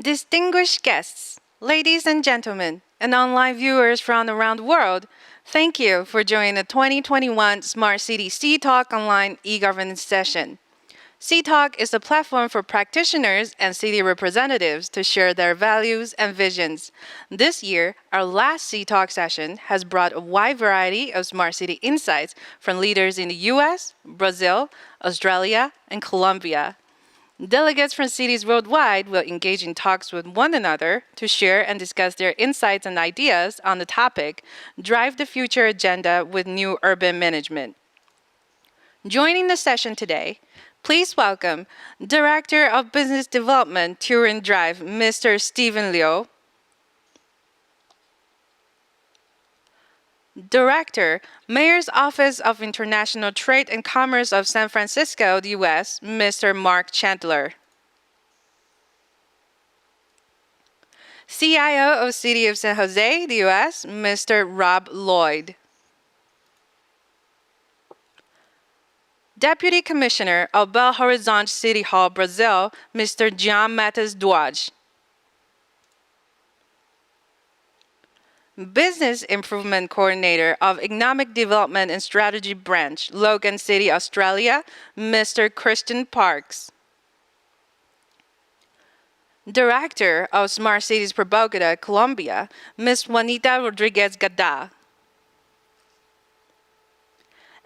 Distinguished guests, ladies and gentlemen, and online viewers from around the world, thank you for joining the 2021 Smart City CTalk online e-governance session. CTalk is a platform for practitioners and city representatives to share their values and visions. This year, our last CTalk session has brought a wide variety of smart city insights from leaders in the US, Brazil, Australia, and Colombia. Delegates from cities worldwide will engage in talks with one another to share and discuss their insights and ideas on the topic, drive the future agenda with new urban management. Joining the session today, please welcome Director of Business Development, Turin Drive, Mr. Stephen Liu. Director, Mayor's Office of International Trade and Commerce of San Francisco, the U.S., Mr. Mark Chandler. CIO of City of San Jose, the U.S., Mr. Rob Lloyd. Deputy Commissioner of Belo Horizonte City Hall, Brazil, Mr. John Matas Duarte. Business Improvement Coordinator of Economic Development and Strategy Branch, Logan City, Australia, Mr. Christian Parks. Director of Smart Cities for Bogota, Colombia, Ms. Juanita Rodriguez Gada.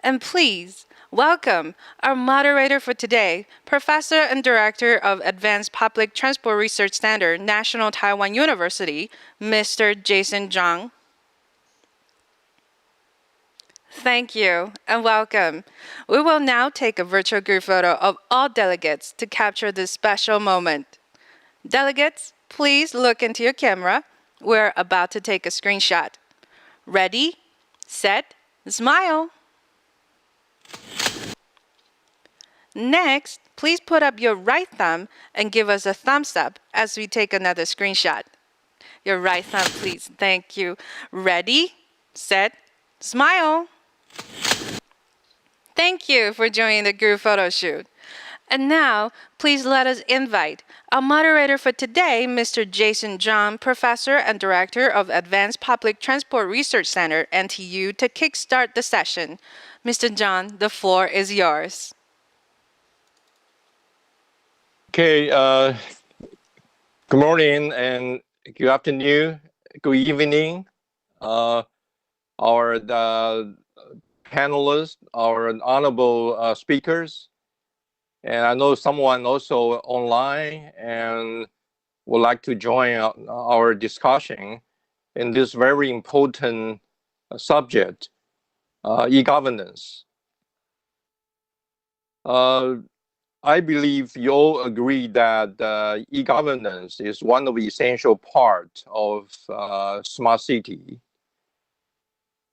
And please welcome our moderator for today, Professor and Director of Advanced Public Transport Research Center, National Taiwan University, Mr. Jason Zhang. Thank you and welcome. We will now take a virtual group photo of all delegates to capture this special moment. Delegates, please look into your camera. We're about to take a screenshot. Ready, set, smile. Next, please put up your right thumb and give us a thumbs up as we take another screenshot. Your right thumb, please. Thank you. Ready, set, smile. Thank you for joining the group photo shoot. And now, please let us invite our moderator for today, Mr. Jason Zhang, Professor and Director of Advanced Public Transport Research Center, NTU, to kickstart the session. Mr. Zhang, the floor is yours. Okay, good morning and good afternoon, good evening, our panelists, our honorable speakers, and I know someone also online and would like to join our discussion in this very important subject, e-governance. I believe you all agree that e-governance is one of the essential parts of smart city.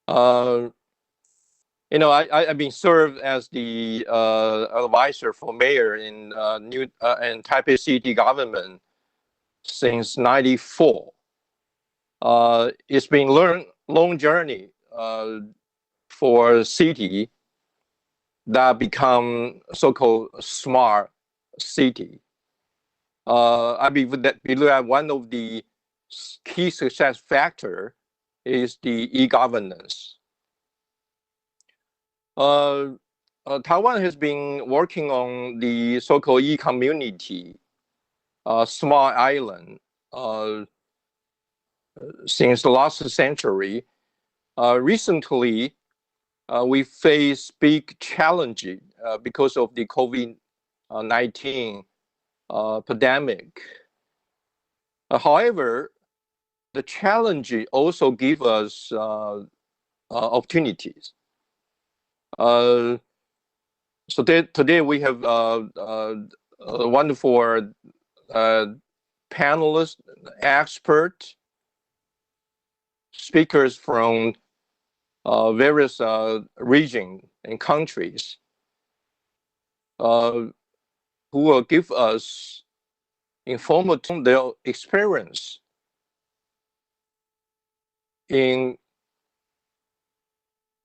I've been served as the advisor for mayor in Taipei City government since '94. It's been a long journey for city that become so-called smart city. I believe that one of the key success factor is the e-governance. Taiwan has been working on the so-called e-community, smart island, since the last century. Recently, we face big challenges because of the COVID-19 pandemic. However, the challenge also give us opportunities. So today we have wonderful panelists, experts, speakers from various regions and countries who will give us information on their experience in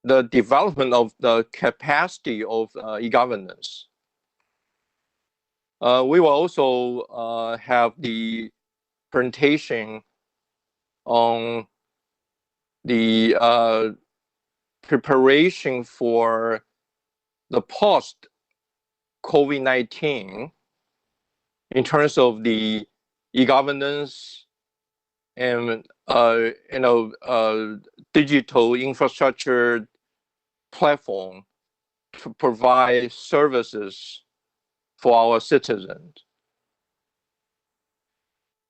the development of the capacity of e-governance. We will also have the presentation on the preparation for the post COVID-19 in terms of the e-governance and digital infrastructure platform to provide services for our citizens.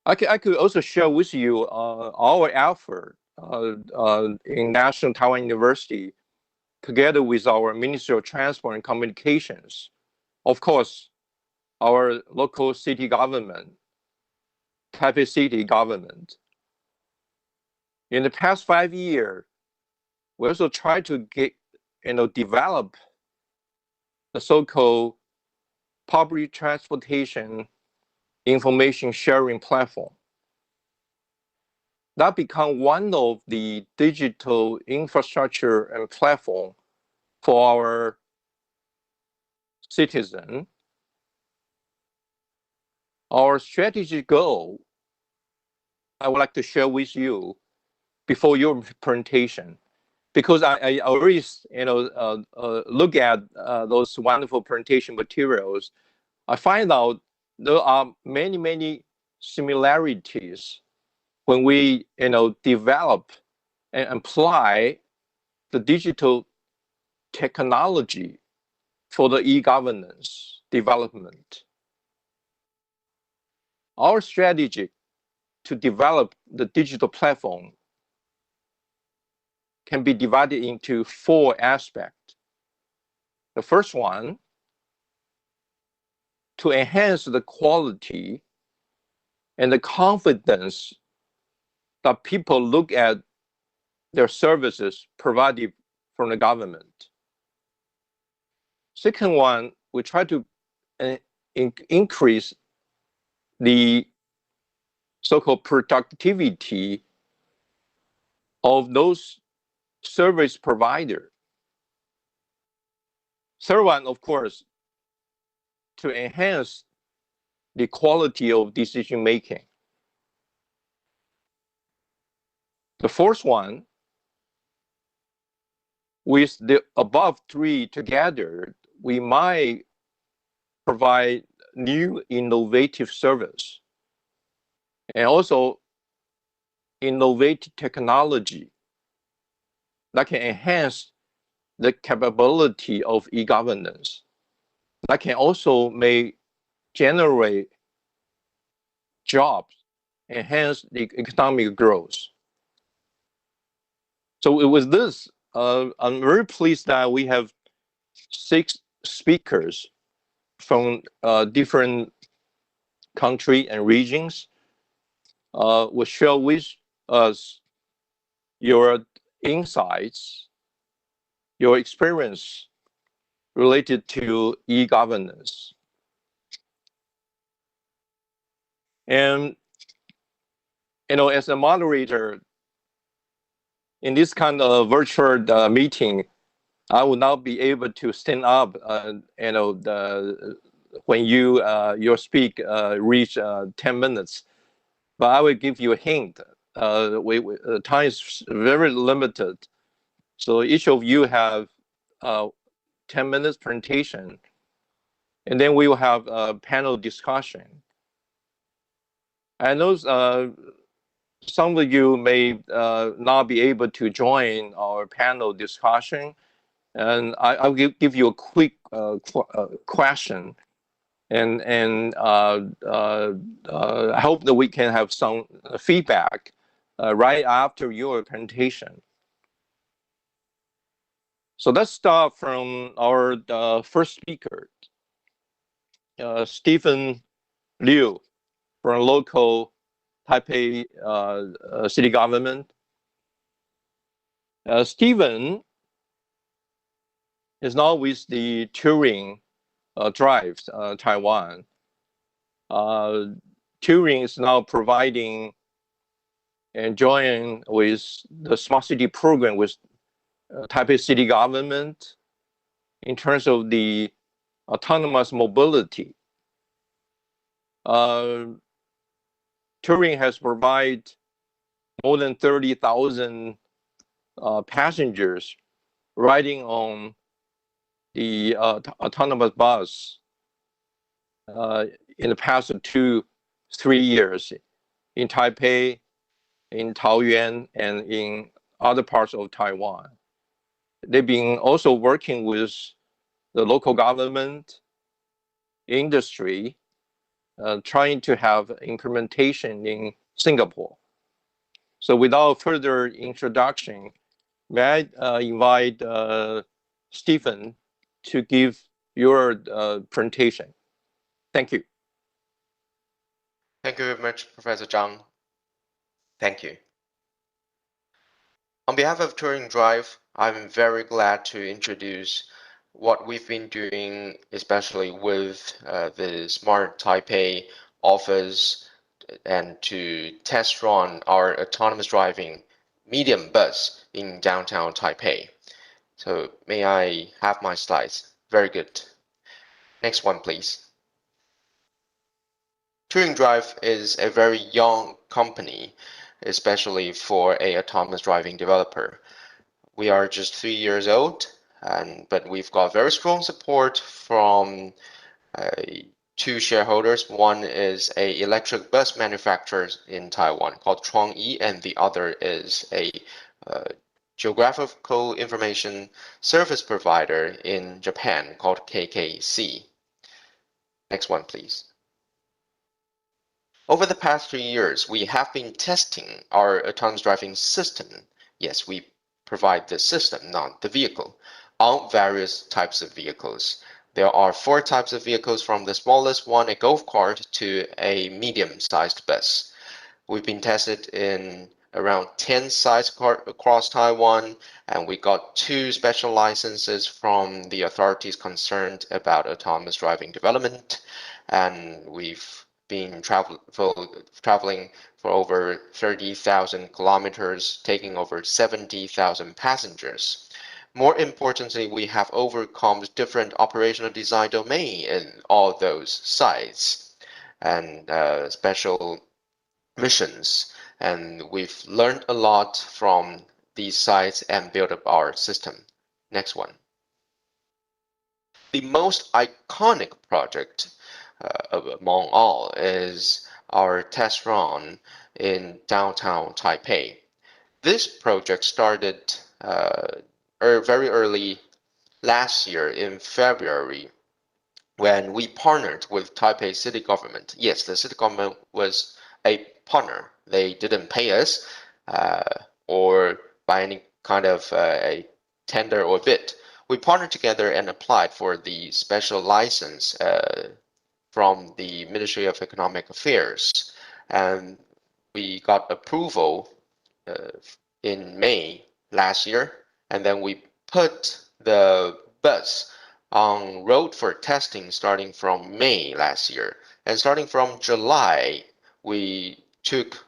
I could also share with you our effort in National Taiwan University together with our Ministry of Transport and Communications. Of course, our local city government, Taipei City government. In the past 5 years, we also try to develop the so-called public transportation information sharing platform. That become one of the digital infrastructure and platform for our citizen. Our strategic goal, I would like to share with you before your presentation, because I already look at those wonderful presentation materials. I find out there are many similarities when we develop and apply the digital technology for the e-governance development. Our strategy to develop the digital platform can be divided into 4 aspects. The first one, to enhance the quality and the confidence that people look at their services provided from the government. Second one, we try to increase the so-called productivity of those service providers. Third one, of course, to enhance the quality of decision making. The fourth one, with the above 3 together, we might provide new innovative service and also innovative technology that can enhance the capability of e-governance. That can also may generate jobs, enhance the economic growth. So with this, I'm very pleased that we have 6 speakers from different countries and regions will share with us your insights, your experience related to e-governance. And as a moderator in this kind of virtual meeting, I will not be able to stand up. When your speak reach 10 minutes, but I will give you a hint. Time is very limited, so each of you have 10 minutes presentation, and then we will have a panel discussion. I know some of you may not be able to join our panel discussion, and I'll give you a quick question, and I hope that we can have some feedback right after your presentation. So let's start from our first speaker, Stephen Liu, from local Taipei city government. Stephen is now with the Turing Drive Taiwan. Turing is now providing and joining with the smart city program with Taipei city government in terms of the autonomous mobility. Touring has provided more than 30,000 passengers riding on the autonomous bus in the past 2-3 years in Taipei, in Taoyuan, and in other parts of Taiwan. They've been also working with the local government, industry, trying to have implementation in Singapore. So without further introduction, may I invite Stephen to give your presentation. Thank you. Thank you very much, Professor Zhang. Thank you. On behalf of Touring Drive, I'm very glad to introduce what we've been doing, especially with the Smart Taipei office, and to test run our autonomous driving medium bus in downtown Taipei. So may I have my slides? Very good. Next one, please. Touring Drive is a very young company, especially for a autonomous driving developer. We are just 3 years old, but we've got very strong support from two shareholders. One is a electric bus manufacturer in Taiwan called Chuangyi, and the other is a geographical information service provider in Japan called KKC. Next one, please. Over the past 3 years, we have been testing our autonomous driving system. Yes, we provide the system, not the vehicle, on various types of vehicles. There are 4 types of vehicles, from the smallest one, a golf cart, to a medium-sized bus. We've been tested in around 10 sites across Taiwan, and we got 2 special licenses from the authorities concerned about autonomous driving development, and we've been traveling for over 30,000 kilometers, taking over 70,000 passengers. More importantly, we have overcome different operational design domain in all those sites and special missions. And we've learned a lot from these sites and built up our system. Next one. The most iconic project among all is our test run in downtown Taipei. This project started very early last year in February, when we partnered with Taipei city government. Yes, the city government was a partner. They didn't pay us or by any kind of a tender or bid. We partnered together and applied for the special license from the Ministry of Economic Affairs, and we got approval in May last year, and then we put the bus on road for testing starting from May last year. And starting from July, we took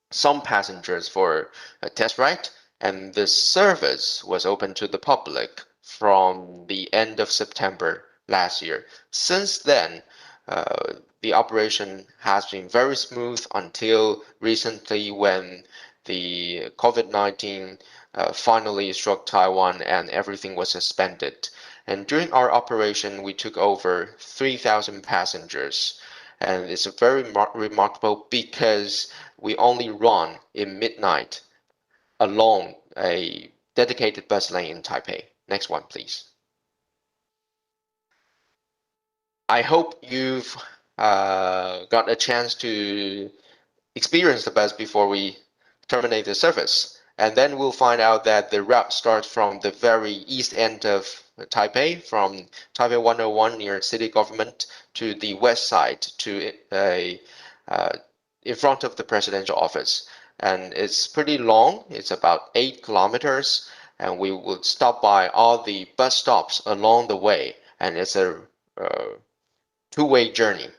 some passengers for a test ride, and the service was open to the public from the end of September last year. Since then, the operation has been very smooth until recently, when the COVID-19 finally struck Taiwan and everything was suspended. And during our operation, we took over 3,000 passengers. And it's very remarkable because we only run in midnight along a dedicated bus lane in Taipei. Next one, please. I hope you've got a chance to experience the bus before we terminate the service. And then we'll find out that the route starts from the very east end of Taipei, from Taipei 101 near city government, to the west side, to in front of the presidential office. And it's pretty long. It's about 8 kilometers. And we will stop by all the bus stops along the way. And it's a two-way journey.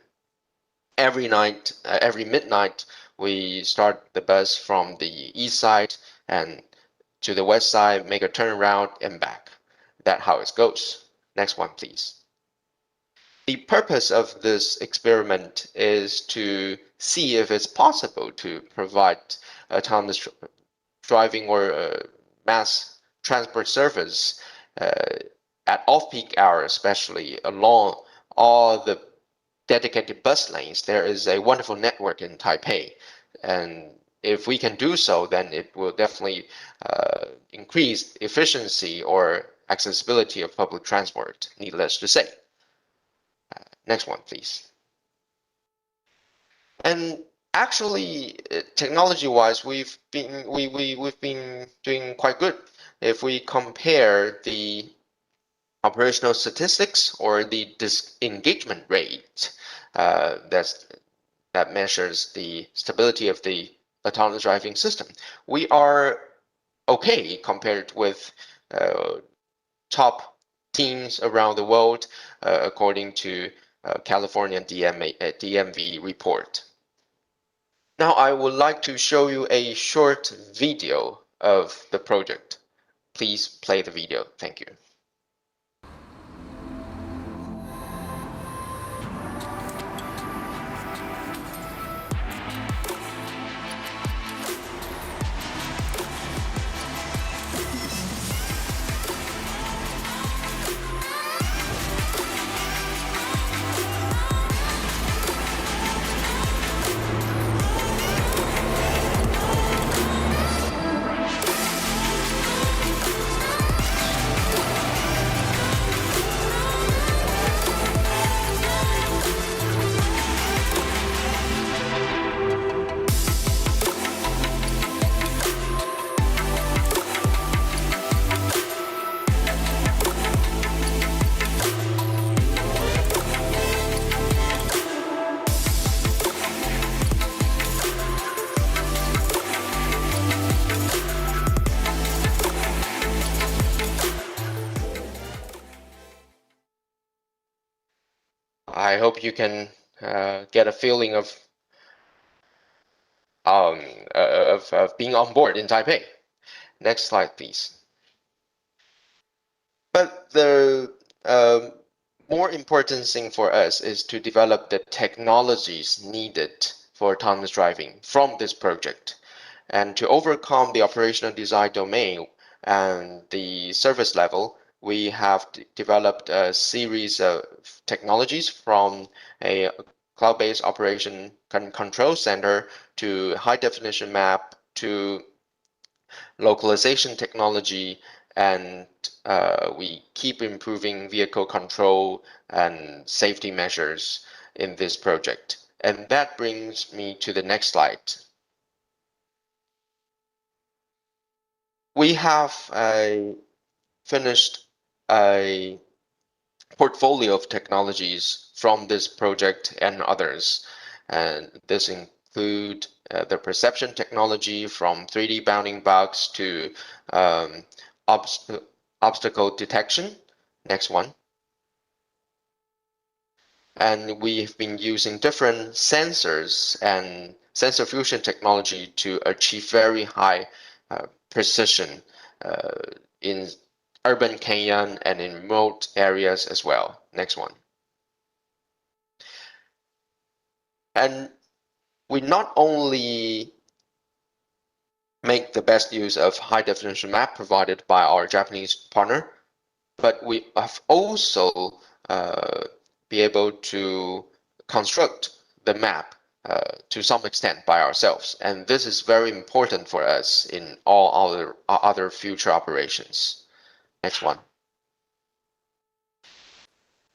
Every night, every midnight, we start the bus from the east side and to the west side, make a turnaround and back. That's how it goes. Next one, please. The purpose of this experiment is to see if it's possible to provide autonomous driving or mass transport service at off-peak hours, especially along all the dedicated bus lanes. There is a wonderful network in Taipei, and if we can do so, then it will definitely increase efficiency or accessibility of public transport, needless to say. Next one, please. And actually, technology-wise, we've been doing quite good. If we compare the operational statistics or the disengagement rate, that measures the stability of the autonomous driving system, we are okay compared with top teams around the world, according to California DMV report. Now I would like to show you a short video of the project. Please play the video. Thank you. I hope you can get a feeling um, of being on board in Taipei. Next slide, please. But the more important thing for us is to develop the technologies needed for autonomous driving from this project. And to overcome the operational design domain and the service level, we have developed a series of technologies from a cloud-based operation control center to high-definition map to localization technology, and we keep improving vehicle control and safety measures in this project. And that brings me to the next slide. We have finished a portfolio of technologies from this project and others, and this include the perception technology from 3D bounding box to obstacle detection. Next one. And we've been using different sensors and sensor fusion technology to achieve very high precision in urban canyon and in remote areas as well. Next one. And we not only make the best use of high definition map provided by our Japanese partner, but we have also be able to construct the map to some extent by ourselves. And this is very important for us in all other future operations. Next one.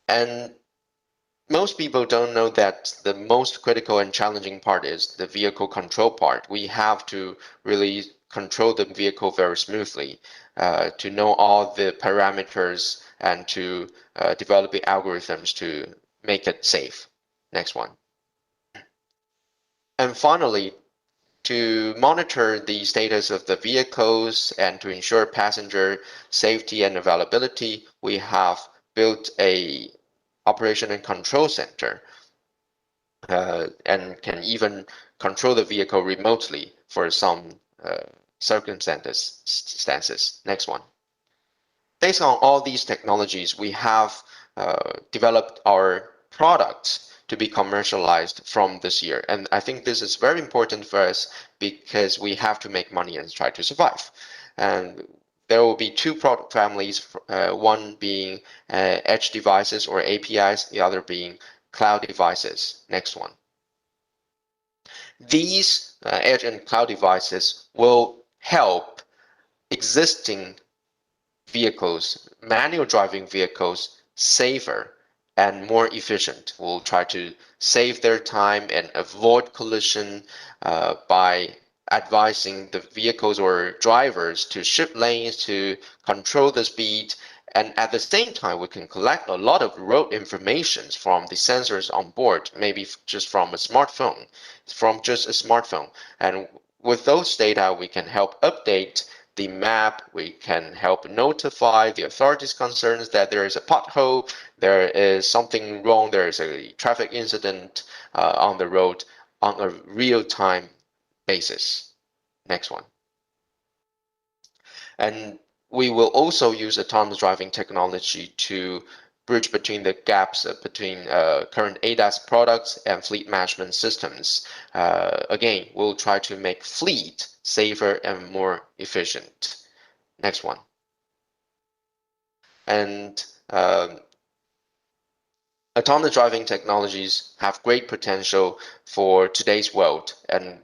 And most people don't know that the most critical and challenging part is the vehicle control part. We have to really control the vehicle very smoothly to know all the parameters and to develop the algorithms to make it safe. Next one. And finally, to monitor the status of the vehicles and to ensure passenger safety and availability, we have built a operation and control center and can even control the vehicle remotely for some circumstances. Next one. Based on all these technologies, we have developed our products to be commercialized from this year. And I think this is very important for us because we have to make money and try to survive. And there will be two product families, one being edge devices or APIs, the other being cloud devices. Next one. These edge and cloud devices will help existing vehicles, manual driving vehicles, safer and more efficient. We'll try to save their time and avoid collision by advising the vehicles or drivers to shift lanes, to control the speed, and at the same time, we can collect a lot of road information from the sensors on board, maybe just from a smartphone, And with those data, we can help update the map. We can help notify the authorities concerns that there is a pothole, there is something wrong, there is a traffic incident on the road on a real-time basis. Next one. And we will also use autonomous driving technology to bridge between the gaps between current ADAS products and fleet management systems. Again, we'll try to make fleet safer and more efficient. Next one. And autonomous driving technologies have great potential for today's world, and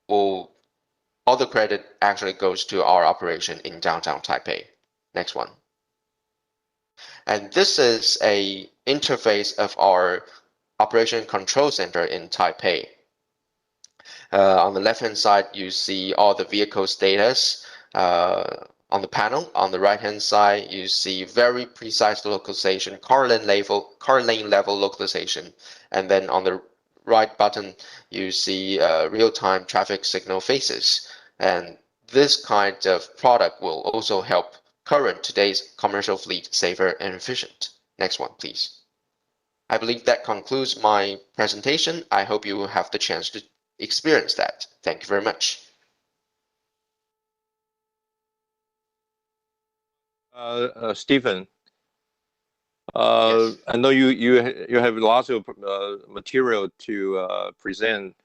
all the credit actually goes to our operation in downtown Taipei. Next one. And this is a interface of our operation control center in Taipei. On the left-hand side, you see all the vehicle status on the panel. On the right-hand side, you see very precise localization, car lane level localization. And then on the right button, you see real-time traffic signal faces. And this kind of product will also help today's commercial fleet safer and efficient. Next one, please. I believe that concludes my presentation. I hope you will have the chance to experience that. Thank you very much. Stephen, Yes. I know you have lots of material to present,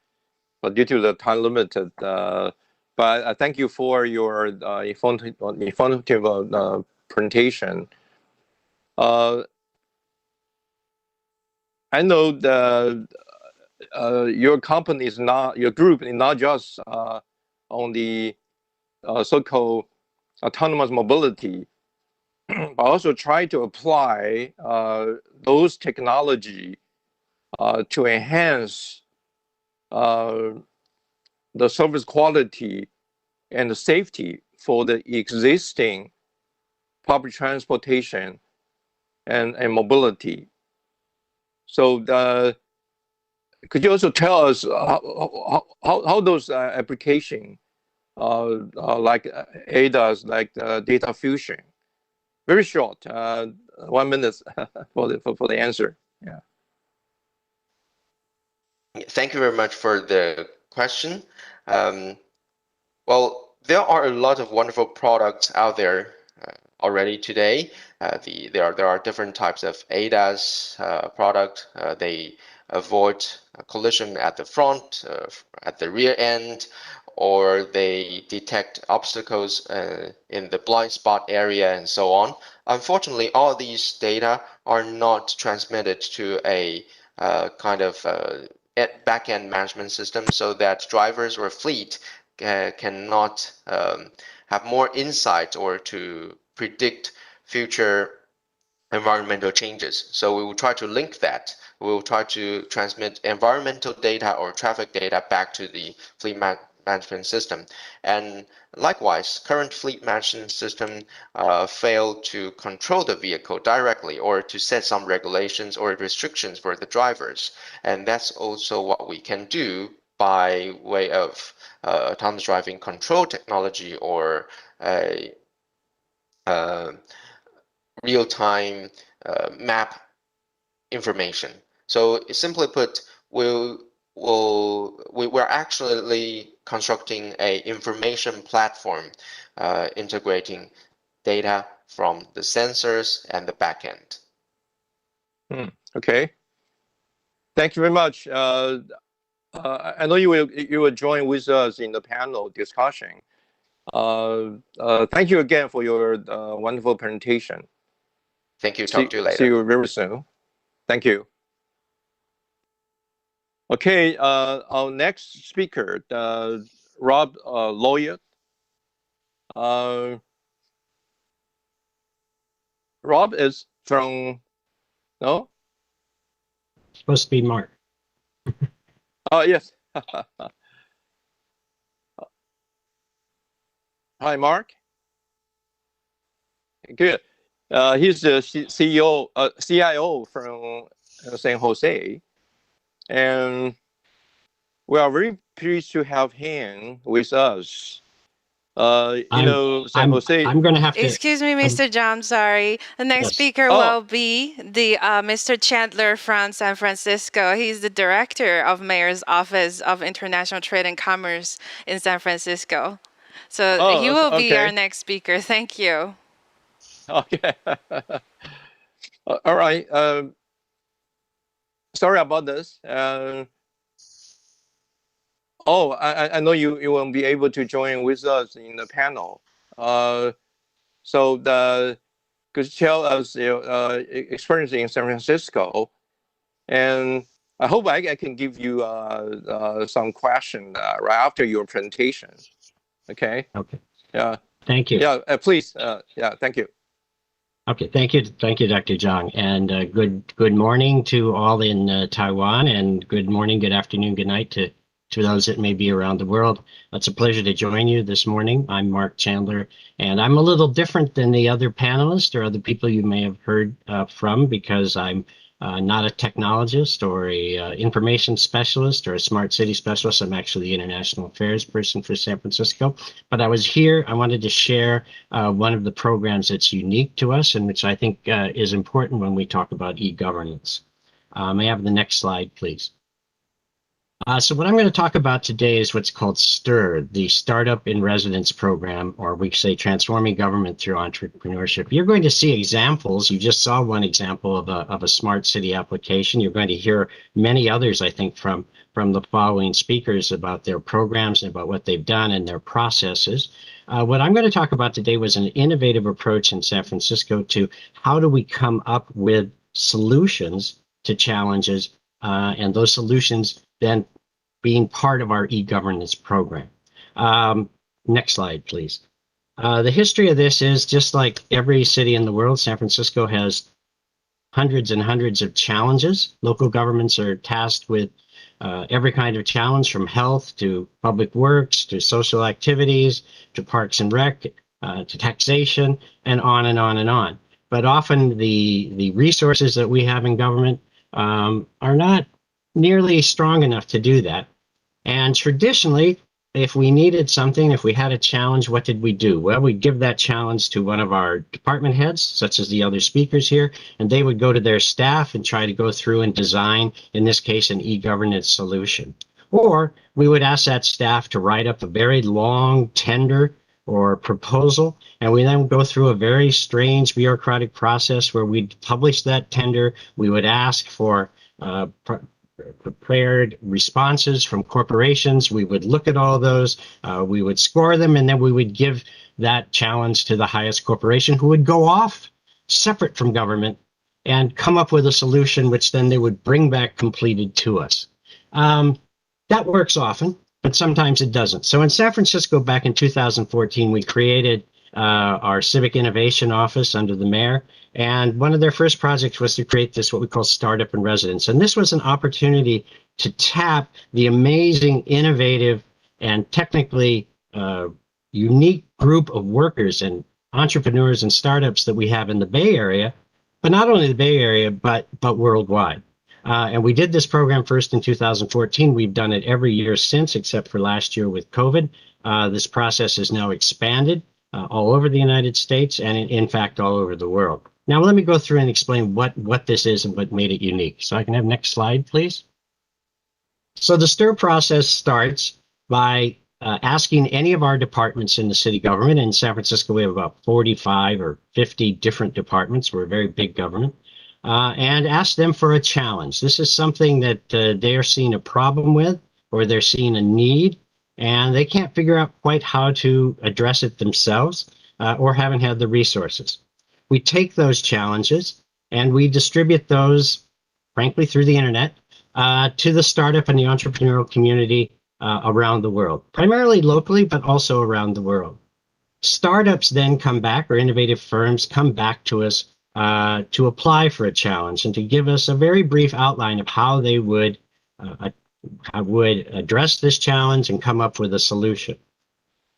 but due to the time limited, but I thank you for your informative presentation. I know your company is not, your group is not just on the so-called autonomous mobility, but also try to apply those technology to enhance the service quality and the safety for the existing public transportation and mobility. So could you also tell us how those applications like ADAS, like data fusion? Very short, 1 minute for the answer. Yeah. Thank you very much for the question. Well, there are a lot of wonderful products out there already today. There are different types of ADAS product. They avoid collision at the front, at the rear end, or they detect obstacles in the blind spot area and so on. Unfortunately, all these data are not transmitted to a kind of back-end management system so that drivers or fleet cannot have more insight or to predict future environmental changes. So we will try to link that. We will try to transmit environmental data or traffic data back to the fleet management system. And likewise, current fleet management system fail to control the vehicle directly or to set some regulations or restrictions for the drivers. And that's also what we can do by way of autonomous driving control technology or a real-time map information. So simply put, we're actually constructing a information platform integrating data from the sensors and the backend. Okay. Thank you very much. I know you will join with us in the panel discussion. Thank you again for your wonderful presentation. Thank you. Talk to you See later. you very soon. Thank you. Okay, our next speaker, Rob Lawyer. Rob is from, no? Supposed to be Mark. Oh, yes. Hi, Mark. Good. He's the CEO, CIO from San Jose. And we are very pleased to have him with us. San Jose. I'm going to have to. Excuse me, Mr. John, sorry. The next Yes. speaker Oh. will be the Mr. Chandler from San Francisco. He's the director of Mayor's Office of International Trade and Commerce in San Francisco. So he will be our next speaker. Thank you. Okay. All right. Sorry about this. I know you won't be able to join with us in the panel. Could you tell us your experience in San Francisco, and I hope I can give you some question right after your presentation. Okay. Okay. Yeah. Thank you. Yeah. Please. Yeah. Thank you. Okay. Thank you, Dr. Zhang, and good morning to all in Taiwan, and good morning, good afternoon, good night to those that may be around the world. It's a pleasure to join you this morning. I'm Mark Chandler, and I'm a little different than the other panelists or other people you may have heard from, because I'm not a technologist or a information specialist or a smart city specialist. I'm actually the international affairs person for San Francisco. But I was here, I wanted to share one of the programs that's unique to us and which I think is important when we talk about e-governance. May I have the next slide, please? So what I'm going to talk about today is what's called STIR, the Startup in Residence Program, or we say Transforming Government Through Entrepreneurship. You're going to see examples. You just saw one example of a smart city application. You're going to hear many others, I think, from the following speakers about their programs and about what they've done and their processes. What I'm going to talk about today was an innovative approach in San Francisco to how do we come up with solutions to challenges, and those solutions then being part of our e-governance program. Next slide, please. The history of this is just like every city in the world, San Francisco has hundreds and hundreds of challenges. Local governments are tasked with every kind of challenge, from health to public works to social activities to parks and rec to taxation, and on and on and on. But often the resources that we have in government are not nearly strong enough to do that. And traditionally, if we needed something, if we had a challenge, what did we do? Well, we'd give that challenge to one of our department heads, such as the other speakers here, and they would go to their staff and try to go through and design, in this case, an e-governance solution. Or we would ask that staff to write up a very long tender or proposal, and we then go through a very strange bureaucratic process where we'd publish that tender. We would ask for prepared responses from corporations. We would look at all those, we would score them, and then we would give that challenge to the highest corporation, who would go off separate from government and come up with a solution which then they would bring back completed to us. That works often, but sometimes it doesn't. So in San Francisco back in 2014, we created our Civic Innovation Office under the mayor. And one of their first projects was to create this, what we call Startup in Residence. And this was an opportunity to tap the amazing, innovative, and technically unique group of workers and entrepreneurs and startups that we have in the Bay Area, but not only the Bay Area, but worldwide. And we did this program first in 2014. We've done it every year since, except for last year with COVID. This process is now expanded all over the United States and in fact all over the world. Now let me go through and explain what this is and what made it unique. So I can have next slide, please. So the STIR process starts by asking any of our departments in the city government. In San Francisco, we have about 45 or 50 different departments. We're a very big government. and ask them for a challenge. This is something that they are seeing a problem with, or they're seeing a need, and they can't figure out quite how to address it themselves, or haven't had the resources. We take those challenges and we distribute those, frankly, through the internet to the startup and the entrepreneurial community around the world, primarily locally, but also around the world. Startups then come back, or innovative firms come back to us to apply for a challenge and to give us a very brief outline of how they would address this challenge and come up with a solution.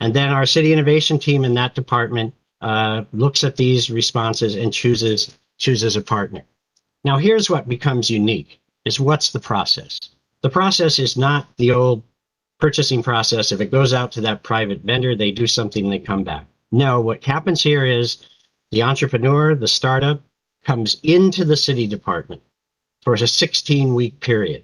And then our city innovation team in that department looks at these responses and chooses a partner. Now, here's what becomes unique, is what's the process? The process is not the old purchasing process. If it goes out to that private vendor, they do something, they come back. No, what happens here is the entrepreneur, the startup, comes into the city department for a 16-week period.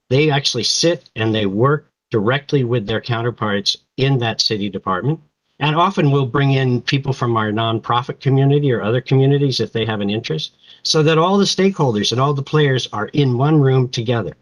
They actually sit and they work directly with their counterparts in that city department. And often we'll bring in people from our nonprofit community or other communities if they have an interest, so that all the stakeholders and all the players are in one room together.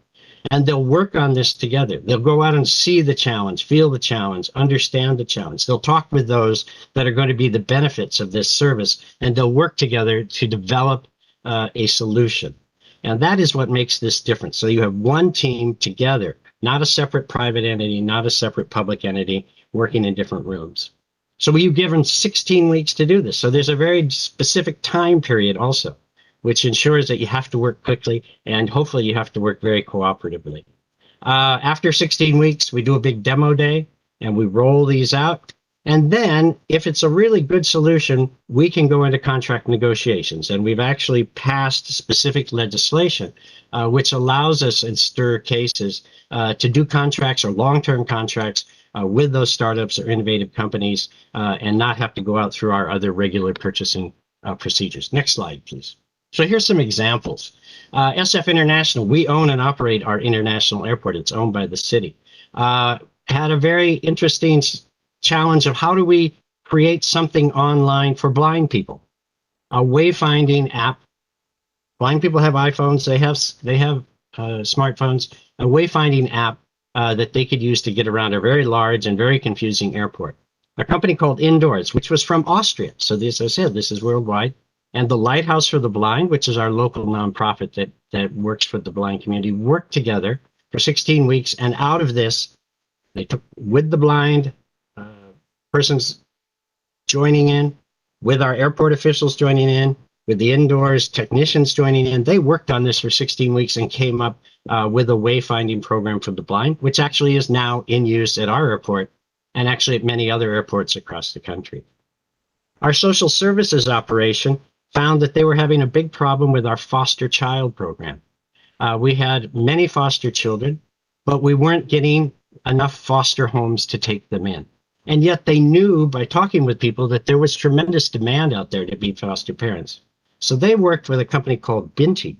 And they'll work on this together. They'll go out and see the challenge, feel the challenge, understand the challenge. They'll talk with those that are going to be the benefits of this service, and they'll work together to develop a solution. And that is what makes this different. So you have one team together, not a separate private entity, not a separate public entity working in different rooms. So you give them 16 weeks to do this. So there's a very specific time period also, which ensures that you have to work quickly, and hopefully you have to work very cooperatively. After 16 weeks, we do a big demo day and we roll these out. And then if it's a really good solution, we can go into contract negotiations. And we've actually passed specific legislation, which allows us in STIR cases to do contracts or long-term contracts with those startups or innovative companies and not have to go out through our other regular purchasing procedures. Next slide, please. So here's some examples. SF International, we own and operate our international airport. It's owned by the city. Had a very interesting challenge of how do we create something online for blind people? A wayfinding app. Blind people have iPhones. They have smartphones. A wayfinding app that they could use to get around a very large and very confusing airport. A company called Indoors, which was from Austria. So this, as I said, this is worldwide. And the Lighthouse for the Blind, which is our local nonprofit that works for the blind community, worked together for 16 weeks. And out of this, they took with the blind persons joining in, with our airport officials joining in, with the Indoors technicians joining in. They worked on this for 16 weeks and came up with a wayfinding program for the blind, which actually is now in use at our airport and actually at many other airports across the country. Our social services operation found that they were having a big problem with our foster child program. We had many foster children, but we weren't getting enough foster homes to take them in. And yet they knew by talking with people that there was tremendous demand out there to be foster parents. So they worked with a company called Binti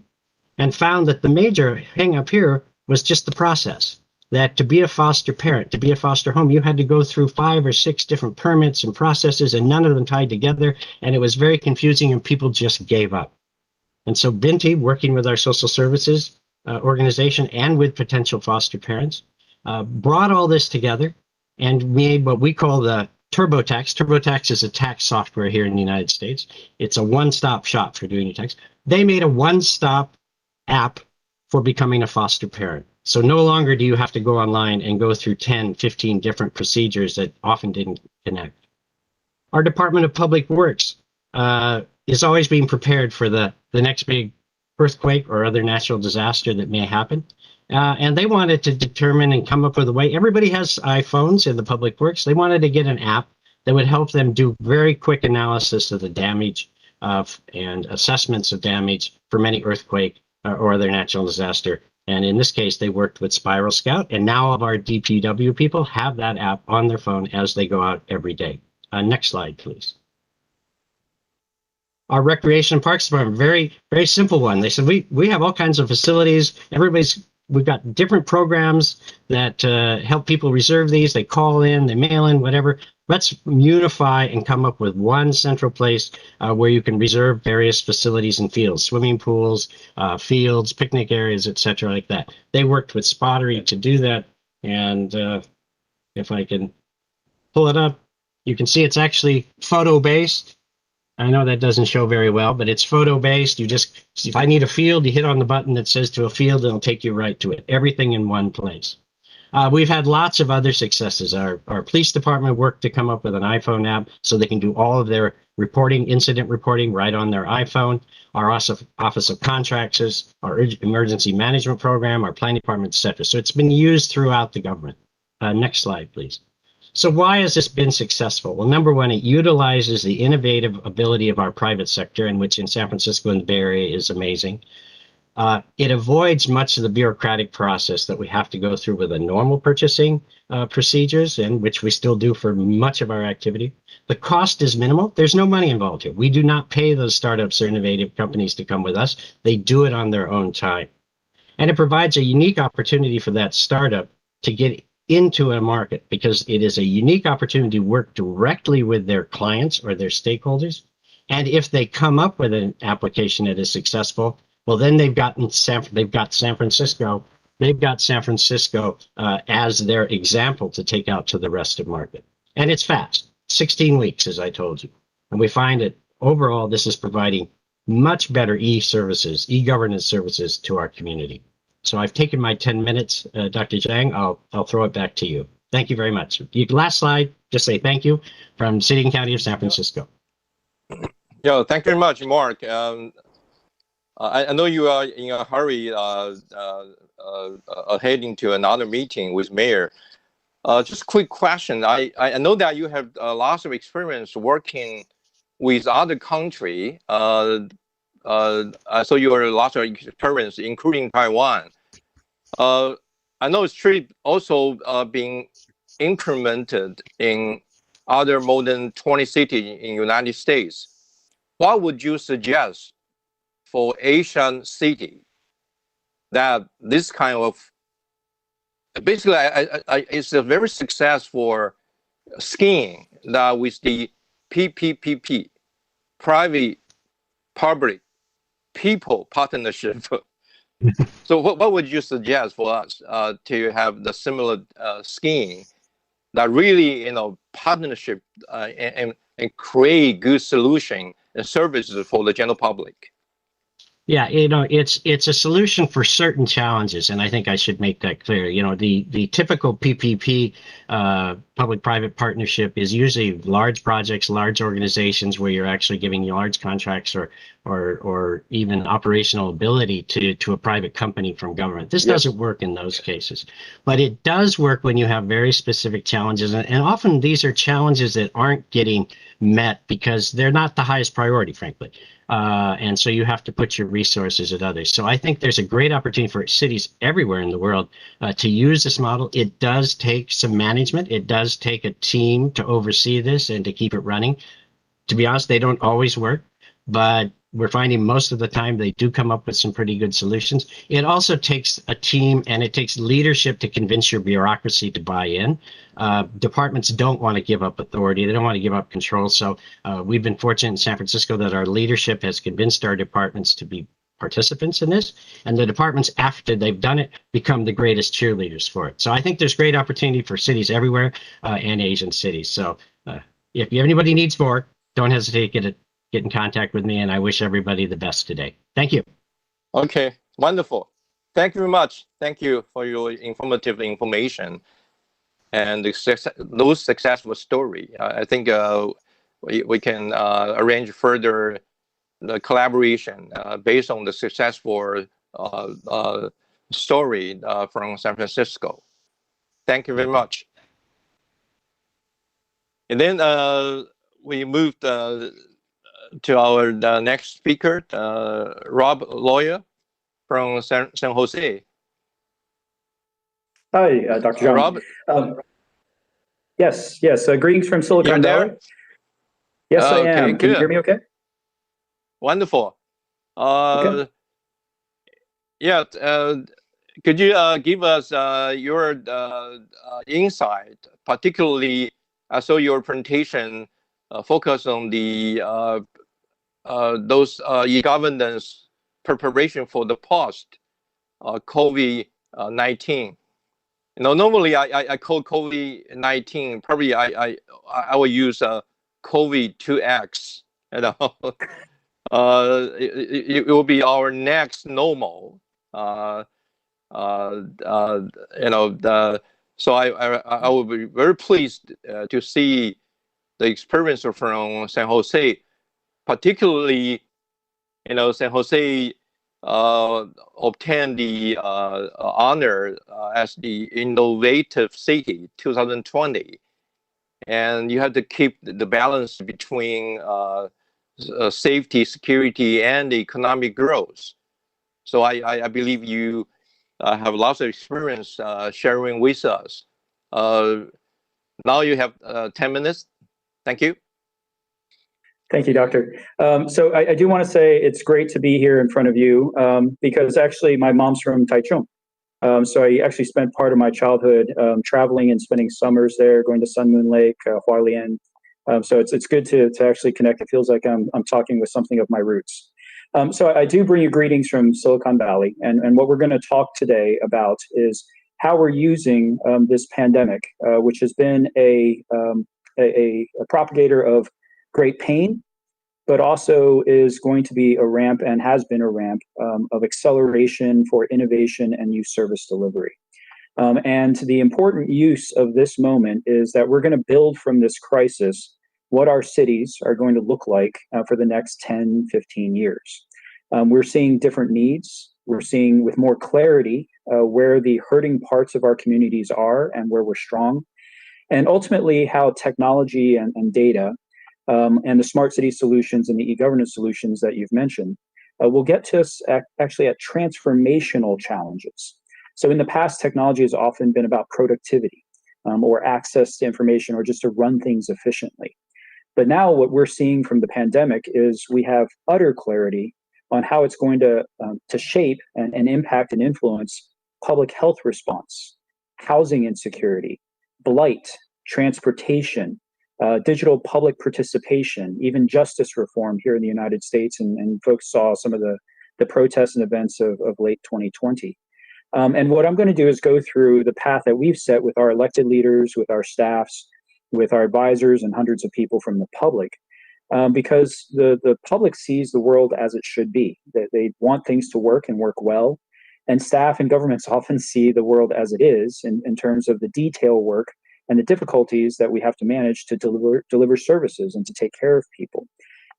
and found that the major hang up here was just the process. That to be a foster parent, to be a foster home, you had to go through 5 or 6 different permits and processes, and none of them tied together. And it was very confusing, and people just gave up. And so Binti, working with our social services organization and with potential foster parents, brought all this together and made what we call the TurboTax. TurboTax is a tax software here in the United States. It's a one-stop shop for doing your tax. They made a one-stop app for becoming a foster parent. So no longer do you have to go online and go through 10, 15 different procedures that often didn't connect. Our Department of Public Works is always being prepared for the next big earthquake or other natural disaster that may happen. And they wanted to determine and come up with a way. Everybody has iPhones in the Public Works. They wanted to get an app that would help them do very quick analysis of the damage and assessments of damage from any earthquake or other natural disaster. And in this case, they worked with Spiral Scout, and now all of our DPW people have that app on their phone as they go out every day. Next slide, please. Our Recreation and Parks Department, very, very simple one. They said, we have all kinds of facilities. We've got different programs that help people reserve these. They call in, they mail in, whatever. Let's unify and come up with one central place where you can reserve various facilities and fields, swimming pools, fields, picnic areas, etc., like that. They worked with Spottery to do that, and if I can pull it up, you can see it's actually photo-based. I know that doesn't show very well, but it's photo-based. You just, if I need a field, you hit on the button that says to a field, it'll take you right to it. Everything in one place. We've had lots of other successes. Our police department worked to come up with an iPhone app so they can do all of their reporting, incident reporting right on their iPhone. Our Office of Contractors, our emergency management program, our planning department, etc. So it's been used throughout the government. Next slide, please. So why has this been successful? Well, number one, it utilizes the innovative ability of our private sector, in which in San Francisco and the Bay Area is amazing. It avoids much of the bureaucratic process that we have to go through with the normal purchasing procedures, and which we still do for much of our activity. The cost is minimal. There's no money involved here. We do not pay those startups or innovative companies to come with us. They do it on their own time. And it provides a unique opportunity for that startup to get into a market, because it is a unique opportunity to work directly with their clients or their stakeholders. And if they come up with an application that is successful, well, then they've got San Francisco as their example to take out to the rest of the market. And it's fast, 16 weeks, as I told you. And we find that overall, this is providing much better e-services, e-governance services to our community. So I've taken my 10 minutes, Dr. Zhang. I'll throw it back to you. Thank you very much. Last slide, just say thank you from City and County of San Francisco. Yeah, thank you very much, Mark. I know you are in a hurry heading to another meeting with Mayor. Just a quick question. I know that you have lots of experience working with other country. So you are lots of experience, including Taiwan. I know it's also being implemented in other more than 20 cities in United States. What would you suggest for Asian city that this kind of, basically it's a very successful scheme that with the PPPP, private public people partnership. So what would you suggest for us to have the similar scheme that really, partnership and create good solution and services for the general public? Yeah, it's a solution for certain challenges, and I think I should make that clear. The typical PPP, public-private partnership, is usually large projects, large organizations where you're actually giving large contracts or even operational ability to a private company from government. This doesn't work in those cases, but it does work when you have very specific challenges, and often these are challenges that aren't getting met because they're not the highest priority, frankly. And so you have to put your resources at others. So I think there's a great opportunity for cities everywhere in the world to use this model. It does take some management. It does take a team to oversee this and to keep it running. To be honest, they don't always work, but we're finding most of the time they do come up with some pretty good solutions. It also takes a team and it takes leadership to convince your bureaucracy to buy in. Departments don't want to give up authority. They don't want to give up control. So we've been fortunate in San Francisco that our leadership has convinced our departments to be participants in this, and the departments, after they've done it, become the greatest cheerleaders for it. So I think there's great opportunity for cities everywhere and Asian cities. So if anybody needs more, don't hesitate to get in contact with me, and I wish everybody the best today. Thank you. Okay, wonderful. Thank you very much. Thank you for your informative information and those successful story. I think we can arrange further the collaboration based on the successful story from San Francisco. Thank you very much. And then we moved to our next speaker, Rob Lawyer from San Jose. Hi, Dr. Zhang. Rob? Yes. Greetings from Silicon Valley. Yes, I am. Can you hear me okay? Wonderful. Okay. Yeah. Could you give us your insight, particularly I saw your presentation focus on the those e-governance preparation for the post COVID-19. Normally I call COVID-19. Probably I will use COVID 2X. It will be our next normal. So I will be very pleased to see the experience from San Jose, particularly San Jose obtained the honor as the innovative city 2020, and you have to keep the balance between safety, security, and economic growth. So I believe you have lots of experience sharing with us. Now you have 10 minutes. Thank you. Thank you, Doctor. So I do want to say it's great to be here in front of you because actually my mom's from Taichung. So I actually spent part of my childhood traveling and spending summers there, going to Sun Moon Lake, Hualien. So it's good to actually connect. It feels like I'm talking with something of my roots. So I do bring you greetings from Silicon Valley, and what we're going to talk today about is how we're using this pandemic, which has been a propagator of great pain, but also is going to be a ramp and has been a ramp of acceleration for innovation and new service delivery. And the important use of this moment is that we're going to build from this crisis what our cities are going to look like for the next 10, 15 years. We're seeing different needs. We're seeing with more clarity where the hurting parts of our communities are and where we're strong. And ultimately how technology and data and the smart city solutions and the e-governance solutions that you've mentioned will get to us actually at transformational challenges. So in the past, technology has often been about productivity or access to information or just to run things efficiently. But now what we're seeing from the pandemic is we have utter clarity on how it's going to shape and impact and influence public health response, housing insecurity, blight, transportation, digital public participation, even justice reform here in the United States, and folks saw some of the protests and events of late 2020. And what I'm going to do is go through the path that we've set with our elected leaders, with our staffs, with our advisors, and hundreds of people from the public, because the public sees the world as it should be. They want things to work and work well, and staff and governments often see the world as it is in terms of the detail work and the difficulties that we have to manage to deliver services and to take care of people.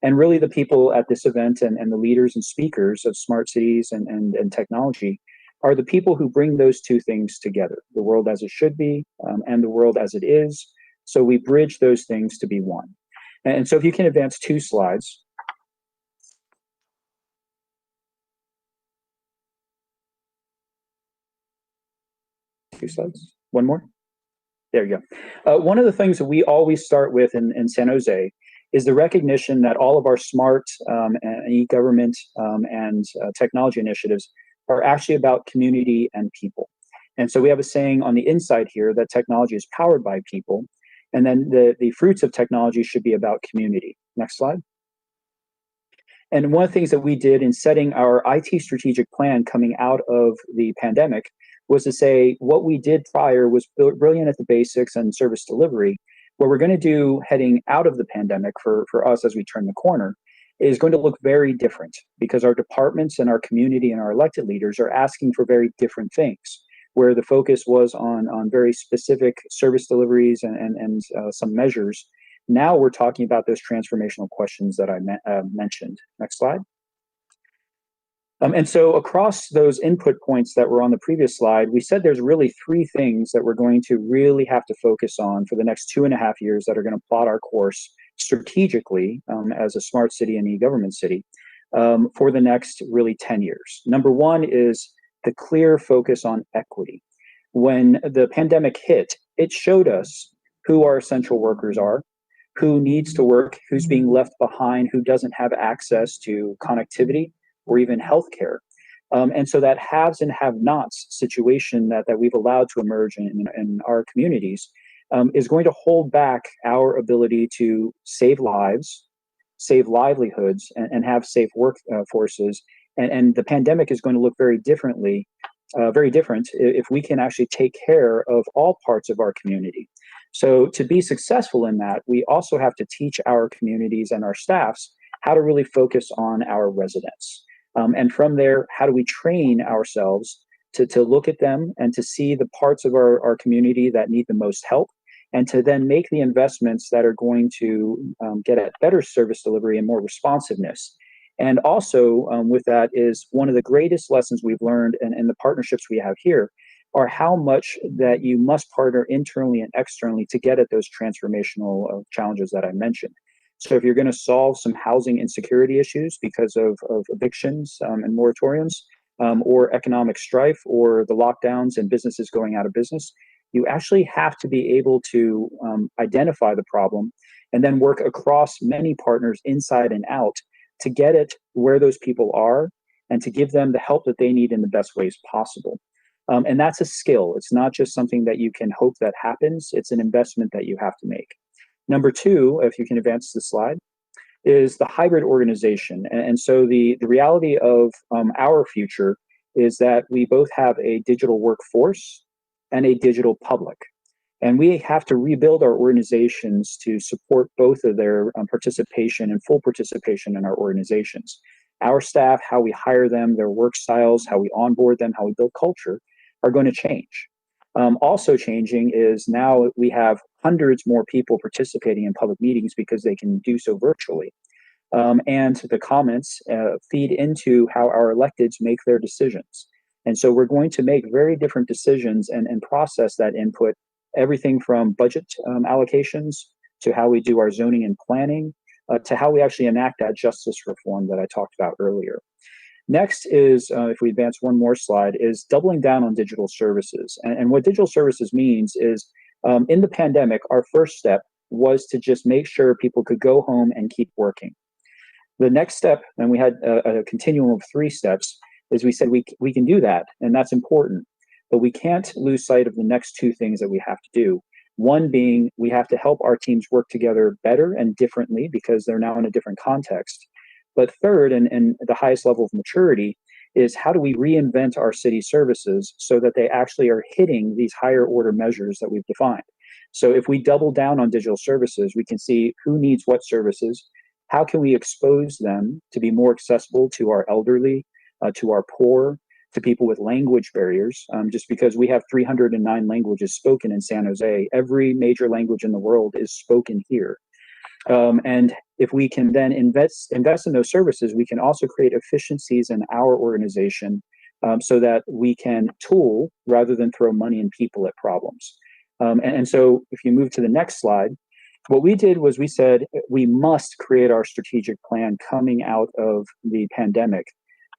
And really the people at this event and the leaders and speakers of smart cities and technology are the people who bring those two things together, the world as it should be and the world as it is. So we bridge those things to be one. And so if you can advance 2 slides. 2 slides, one more. There you go. One of the things that we always start with in San Jose is the recognition that all of our smart and e-government and technology initiatives are actually about community and people. And so we have a saying on the inside here that technology is powered by people, and then the fruits of technology should be about community. Next slide. And one of the things that we did in setting our IT strategic plan coming out of the pandemic was to say what we did prior was brilliant at the basics and service delivery. What we're going to do heading out of the pandemic for us as we turn the corner is going to look very different because our departments and our community and our elected leaders are asking for very different things, where the focus was on very specific service deliveries and some measures. Now we're talking about those transformational questions that I mentioned. Next slide. And so across those input points that were on the previous slide, we said there's really 3 things that we're going to really have to focus on for the next 2.5 years that are going to plot our course strategically as a smart city and e-government city for the next really 10 years. Number 1 is the clear focus on equity. When the pandemic hit, it showed us who our essential workers are, who needs to work, who's being left behind, who doesn't have access to connectivity or even healthcare. And so that haves and have-nots situation that we've allowed to emerge in our communities is going to hold back our ability to save lives, save livelihoods, and have safe workforces. And the pandemic is going to look very differently, very different if we can actually take care of all parts of our community. So to be successful in that, we also have to teach our communities and our staffs how to really focus on our residents. And from there, how do we train ourselves to look at them and to see the parts of our community that need the most help, and to then make the investments that are going to get at better service delivery and more responsiveness. And also with that is one of the greatest lessons we've learned in the partnerships we have here are how much that you must partner internally and externally to get at those transformational challenges that I mentioned. So if you're going to solve some housing insecurity issues because of evictions and moratoriums, or economic strife, or the lockdowns and businesses going out of business, you actually have to be able to identify the problem and then work across many partners inside and out to get it where those people are and to give them the help that they need in the best ways possible. And that's a skill. It's not just something that you can hope that happens. It's an investment that you have to make. Number two, if you can advance the slide, is the hybrid organization. And so the reality of our future is that we both have a digital workforce and a digital public. And we have to rebuild our organizations to support both of their participation and full participation in our organizations. Our staff, how we hire them, their work styles, how we onboard them, how we build culture are going to change. Also changing is now we have hundreds more people participating in public meetings because they can do so virtually. And the comments feed into how our electeds make their decisions. And so we're going to make very different decisions and process that input, everything from budget allocations to how we do our zoning and planning, to how we actually enact that justice reform that I talked about earlier. Next is, if we advance one more slide, is doubling down on digital services. And what digital services means is, in the pandemic, our first step was to just make sure people could go home and keep working. The next step, and we had a continuum of 3 steps, is we said we can do that, and that's important, but we can't lose sight of the next 2 things that we have to do. One being we have to help our teams work together better and differently because they're now in a different context. But third, and the highest level of maturity, is how do we reinvent our city services so that they actually are hitting these higher order measures that we've defined. So if we double down on digital services, we can see who needs what services, how can we expose them to be more accessible to our elderly, to our poor, to people with language barriers. Just because we have 309 languages spoken in San Jose, every major language in the world is spoken here. And if we can then invest in those services, we can also create efficiencies in our organization so that we can tool rather than throw money and people at problems. And so if you move to the next slide, what we did was we said we must create our strategic plan coming out of the pandemic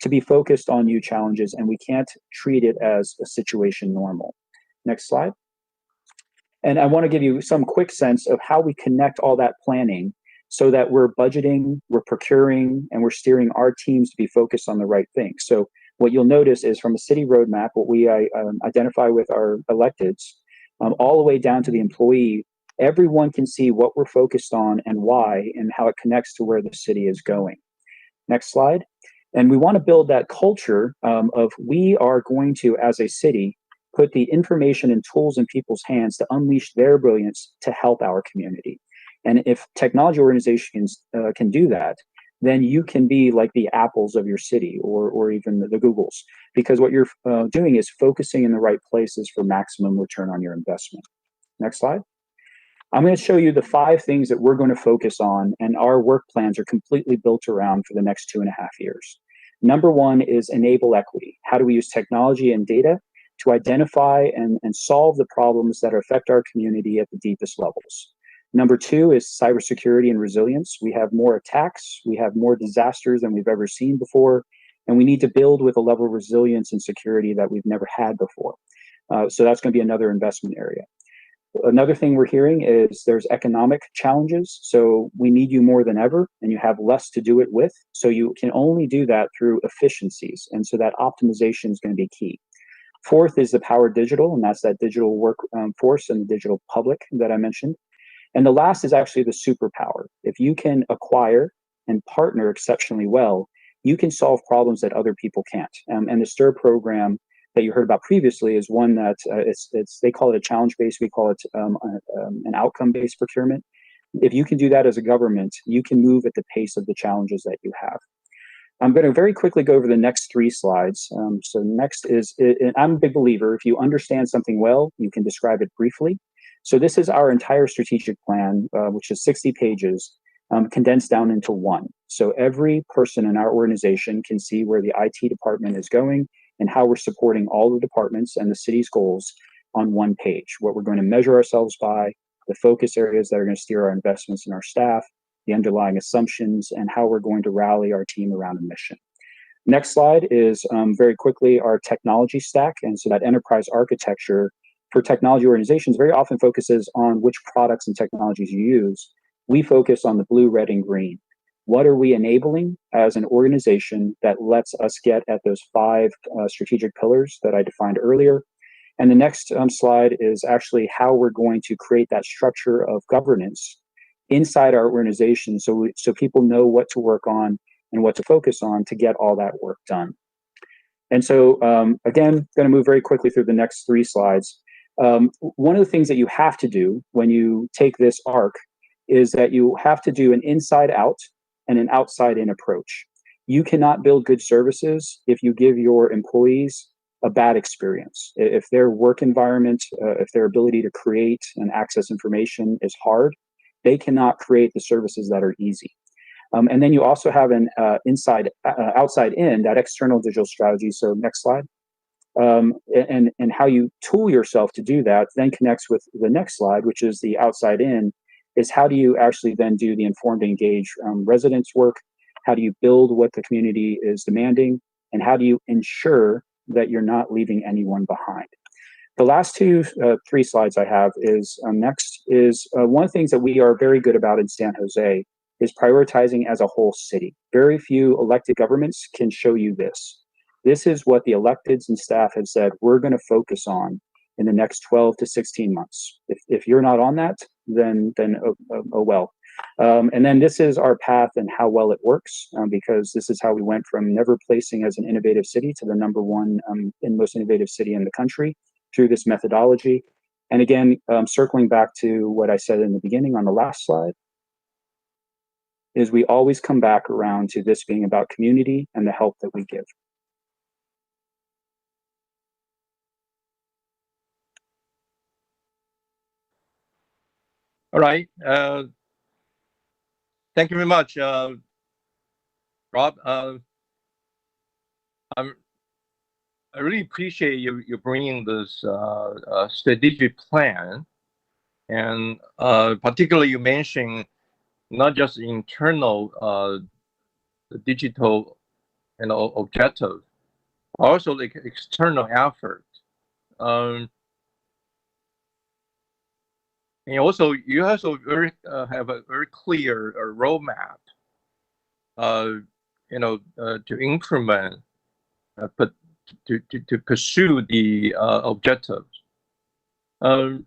to be focused on new challenges, and we can't treat it as a situation normal. Next slide. And I want to give you some quick sense of how we connect all that planning so that we're budgeting, we're procuring, and we're steering our teams to be focused on the right things. So what you'll notice is from a city roadmap, what we identify with our electeds, all the way down to the employee, everyone can see what we're focused on and why, and how it connects to where the city is going. Next slide. And we want to build that culture of we are going to, as a city, put the information and tools in people's hands to unleash their brilliance to help our community. And if technology organizations can do that, then you can be like the Apples of your city, or even the Googles, because what you're doing is focusing in the right places for maximum return on your investment. Next slide. I'm going to show you the 5 things that we're going to focus on, and our work plans are completely built around for the next 2.5 years. Number 1 is enable equity. How do we use technology and data to identify and solve the problems that affect our community at the deepest levels? Number 2 is cybersecurity and resilience. We have more attacks, we have more disasters than we've ever seen before, and we need to build with a level of resilience and security that we've never had before. So that's going to be another investment area. Another thing we're hearing is there's economic challenges. So we need you more than ever, and you have less to do it with. So you can only do that through efficiencies. And so that optimization is going to be key. Fourth is the power digital, and that's that digital workforce and the digital public that I mentioned. And the last is actually the superpower. If you can acquire and partner exceptionally well, you can solve problems that other people can't. And the STIR program that you heard about previously is one that they call it a challenge-based, we call it an outcome-based procurement. If you can do that as a government, you can move at the pace of the challenges that you have. I'm going to very quickly go over the next 3 slides. So next is, I'm a big believer, if you understand something well, you can describe it briefly. So this is our entire strategic plan, which is 60 pages, condensed down into one. So every person in our organization can see where the IT department is going and how we're supporting all the departments and the city's goals on one page, what we're going to measure ourselves by, the focus areas that are going to steer our investments in our staff, the underlying assumptions, and how we're going to rally our team around a mission. Next slide is very quickly our technology stack. And so that enterprise architecture for technology organizations very often focuses on which products and technologies you use. We focus on the blue, red, and green. What are we enabling as an organization that lets us get at those 5 strategic pillars that I defined earlier? And the next slide is actually how we're going to create that structure of governance inside our organization so people know what to work on and what to focus on to get all that work done. And so, again, going to move very quickly through the next 3 slides. One of the things that you have to do when you take this arc is that you have to do an inside out and an outside in approach. You cannot build good services if you give your employees a bad experience. If their work environment, if their ability to create and access information is hard, they cannot create the services that are easy. And then you also have an outside in, that external digital strategy. So next slide. And how you tool yourself to do that then connects with the next slide, which is the outside in, is how do you actually then do the informed engage residents work? How do you build what the community is demanding? And how do you ensure that you're not leaving anyone behind? The last 3 slides I have is next is one of the things that we are very good about in San Jose is prioritizing as a whole city. Very few elected governments can show you this. This is what the electeds and staff have said we're going to focus on in the next 12 to 16 months. If you're not on that, then oh well. And then this is our path and how well it works, because this is how we went from never placing as an innovative city to the #1 most innovative city in the country through this methodology. And again, circling back to what I said in the beginning on the last slide, is we always come back around to this being about community and the help that we give. All right. Thank you very much, Rob. I really appreciate you bringing this strategic plan, and particularly you mentioned not just internal digital objective, also the external effort. And also, you also have a very clear roadmap, to implement, but to pursue the objectives. Could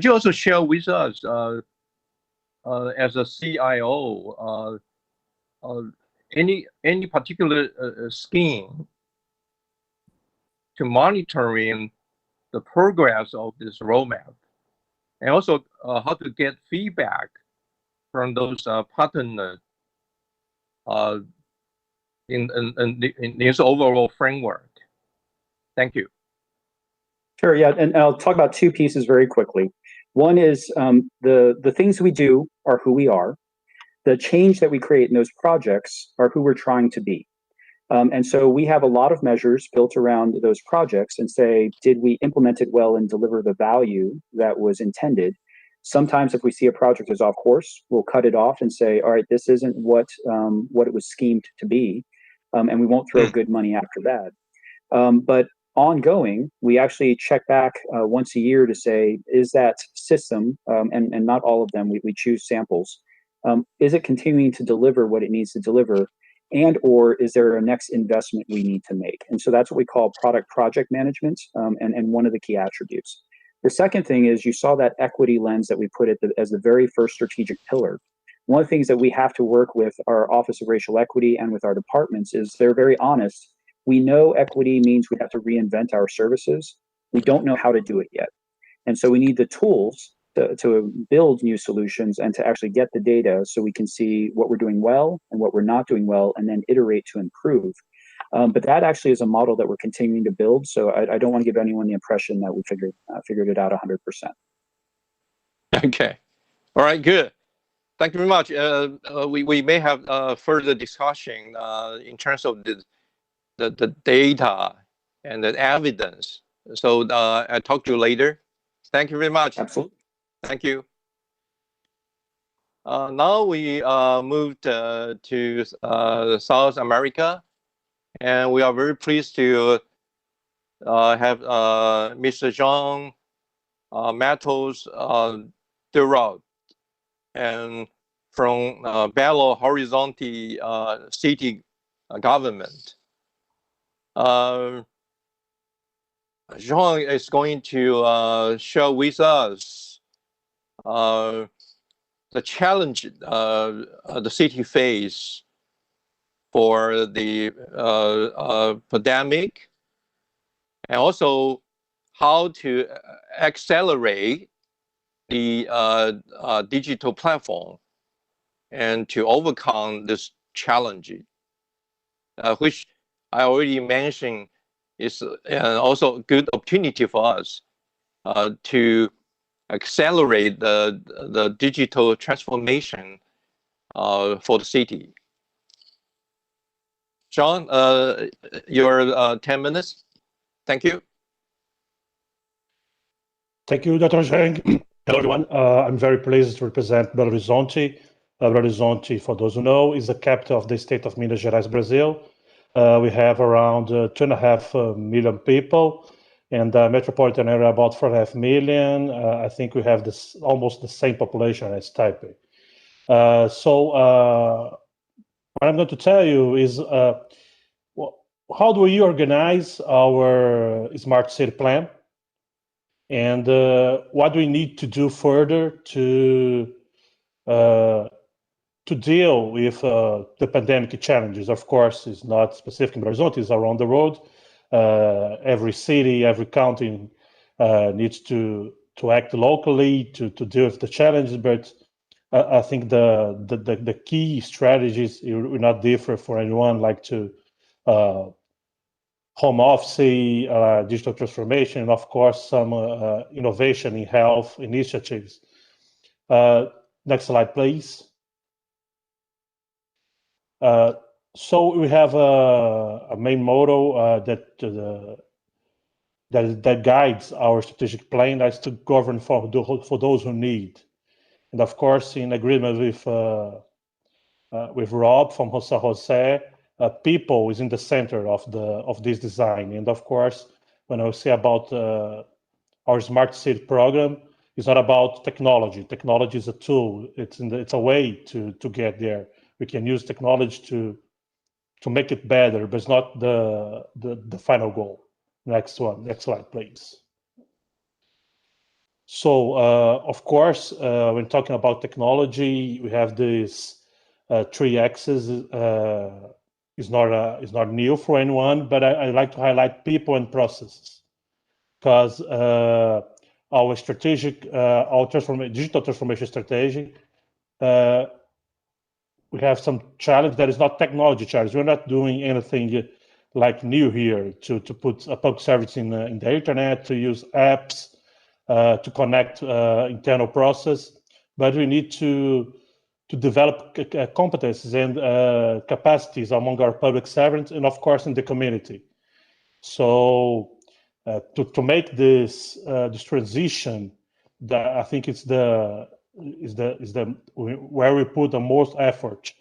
you also share with us, as a CIO, any particular scheme to monitoring the progress of this roadmap? And also how to get feedback from those partners in this overall framework. Thank you. Sure, yeah, and I'll talk about 2 pieces very quickly. One is the things we do are who we are. The change that we create in those projects are who we're trying to be. And so we have a lot of measures built around those projects and say, did we implement it well and deliver the value that was intended? Sometimes if we see a project is off course, we'll cut it off and say, all right, this isn't what it was schemed to be. And we won't throw good money after that. But ongoing, we actually check back once a year to say, is that system, and not all of them, we choose samples, is it continuing to deliver what it needs to deliver? and or is there a next investment we need to make? And so that's what we call product project management, and one of the key attributes. The second thing is you saw that equity lens that we put as the very first strategic pillar. One of the things that we have to work with our Office of Racial Equity and with our departments is they're very honest. We know equity means we have to reinvent our services. We don't know how to do it yet. And so we need the tools to build new solutions and to actually get the data so we can see what we're doing well and what we're not doing well and then iterate to improve. But that actually is a model that we're continuing to build. So I don't want to give anyone the impression that we figured it out 100%. Okay. All right, good. Thank you very much. We may have further discussion in terms of the data and the evidence. So I'll talk to you later. Thank you very much. Absolutely. Thank you. Now we moved to South America, and we are very pleased to have Mr. Jean Matos Durald, and from Belo Horizonte city government. Jean is going to share with us the challenge the city face for the pandemic, and also how to accelerate the digital platform and to overcome this challenge, which I already mentioned is also a good opportunity for us to accelerate the digital transformation for the city. John, your 10 minutes. Thank you. Thank you, Dr. Zhang. Hello, everyone. I'm very pleased to represent Belo Horizonte. Belo Horizonte, for those who know, is the capital of the state of Minas Gerais, Brazil. We have around 2.5 million people, and the metropolitan area about 4.5 million. I think we have almost the same population as Taipei. What I'm going to tell you is how do we organize our smart city plan, and what do we need to do further to deal with the pandemic challenges. Of course, it's not specific in Horizonte, it's around the world. Every city, every county needs to act locally to deal with the challenges, but I think the key strategies will not differ for anyone, like to home office, digital transformation, and of course some innovation in health initiatives. Next slide, please. So we have a main motto that guides our strategic plan, that's to govern for those who need. And of course, in agreement with Rob from Jose, people is in the center of this design. And of course, when I say about our smart city program, it's not about technology. Technology is a tool. It's a way to get there. We can use technology to make it better, but it's not the final goal. Next slide, please. So of course, when talking about technology, we have this 3 axes. Is not new for anyone, but I like to highlight people and processes, because our digital transformation strategy, we have some challenge that is not technology challenge. We're not doing anything like new here to put a public service in the internet, to use apps, to connect internal process, but we need to develop competencies and capacities among our public servants and of course in the community. So to make this transition, I think it's where we put the most effort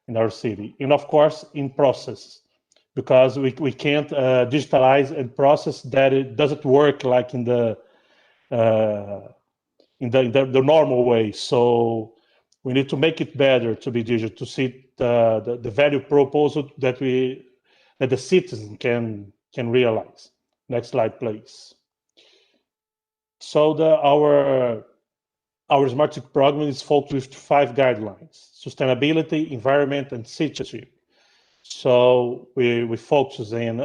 in our city, and of course in process, because we can't digitalize a process that it doesn't work like in the normal way. So We need to make it better to be digital, to see the value proposal that the citizen can realize. Next slide, please. So our Smart City program is focused with 5 guidelines: sustainability, environment, and citizenship. So we focus in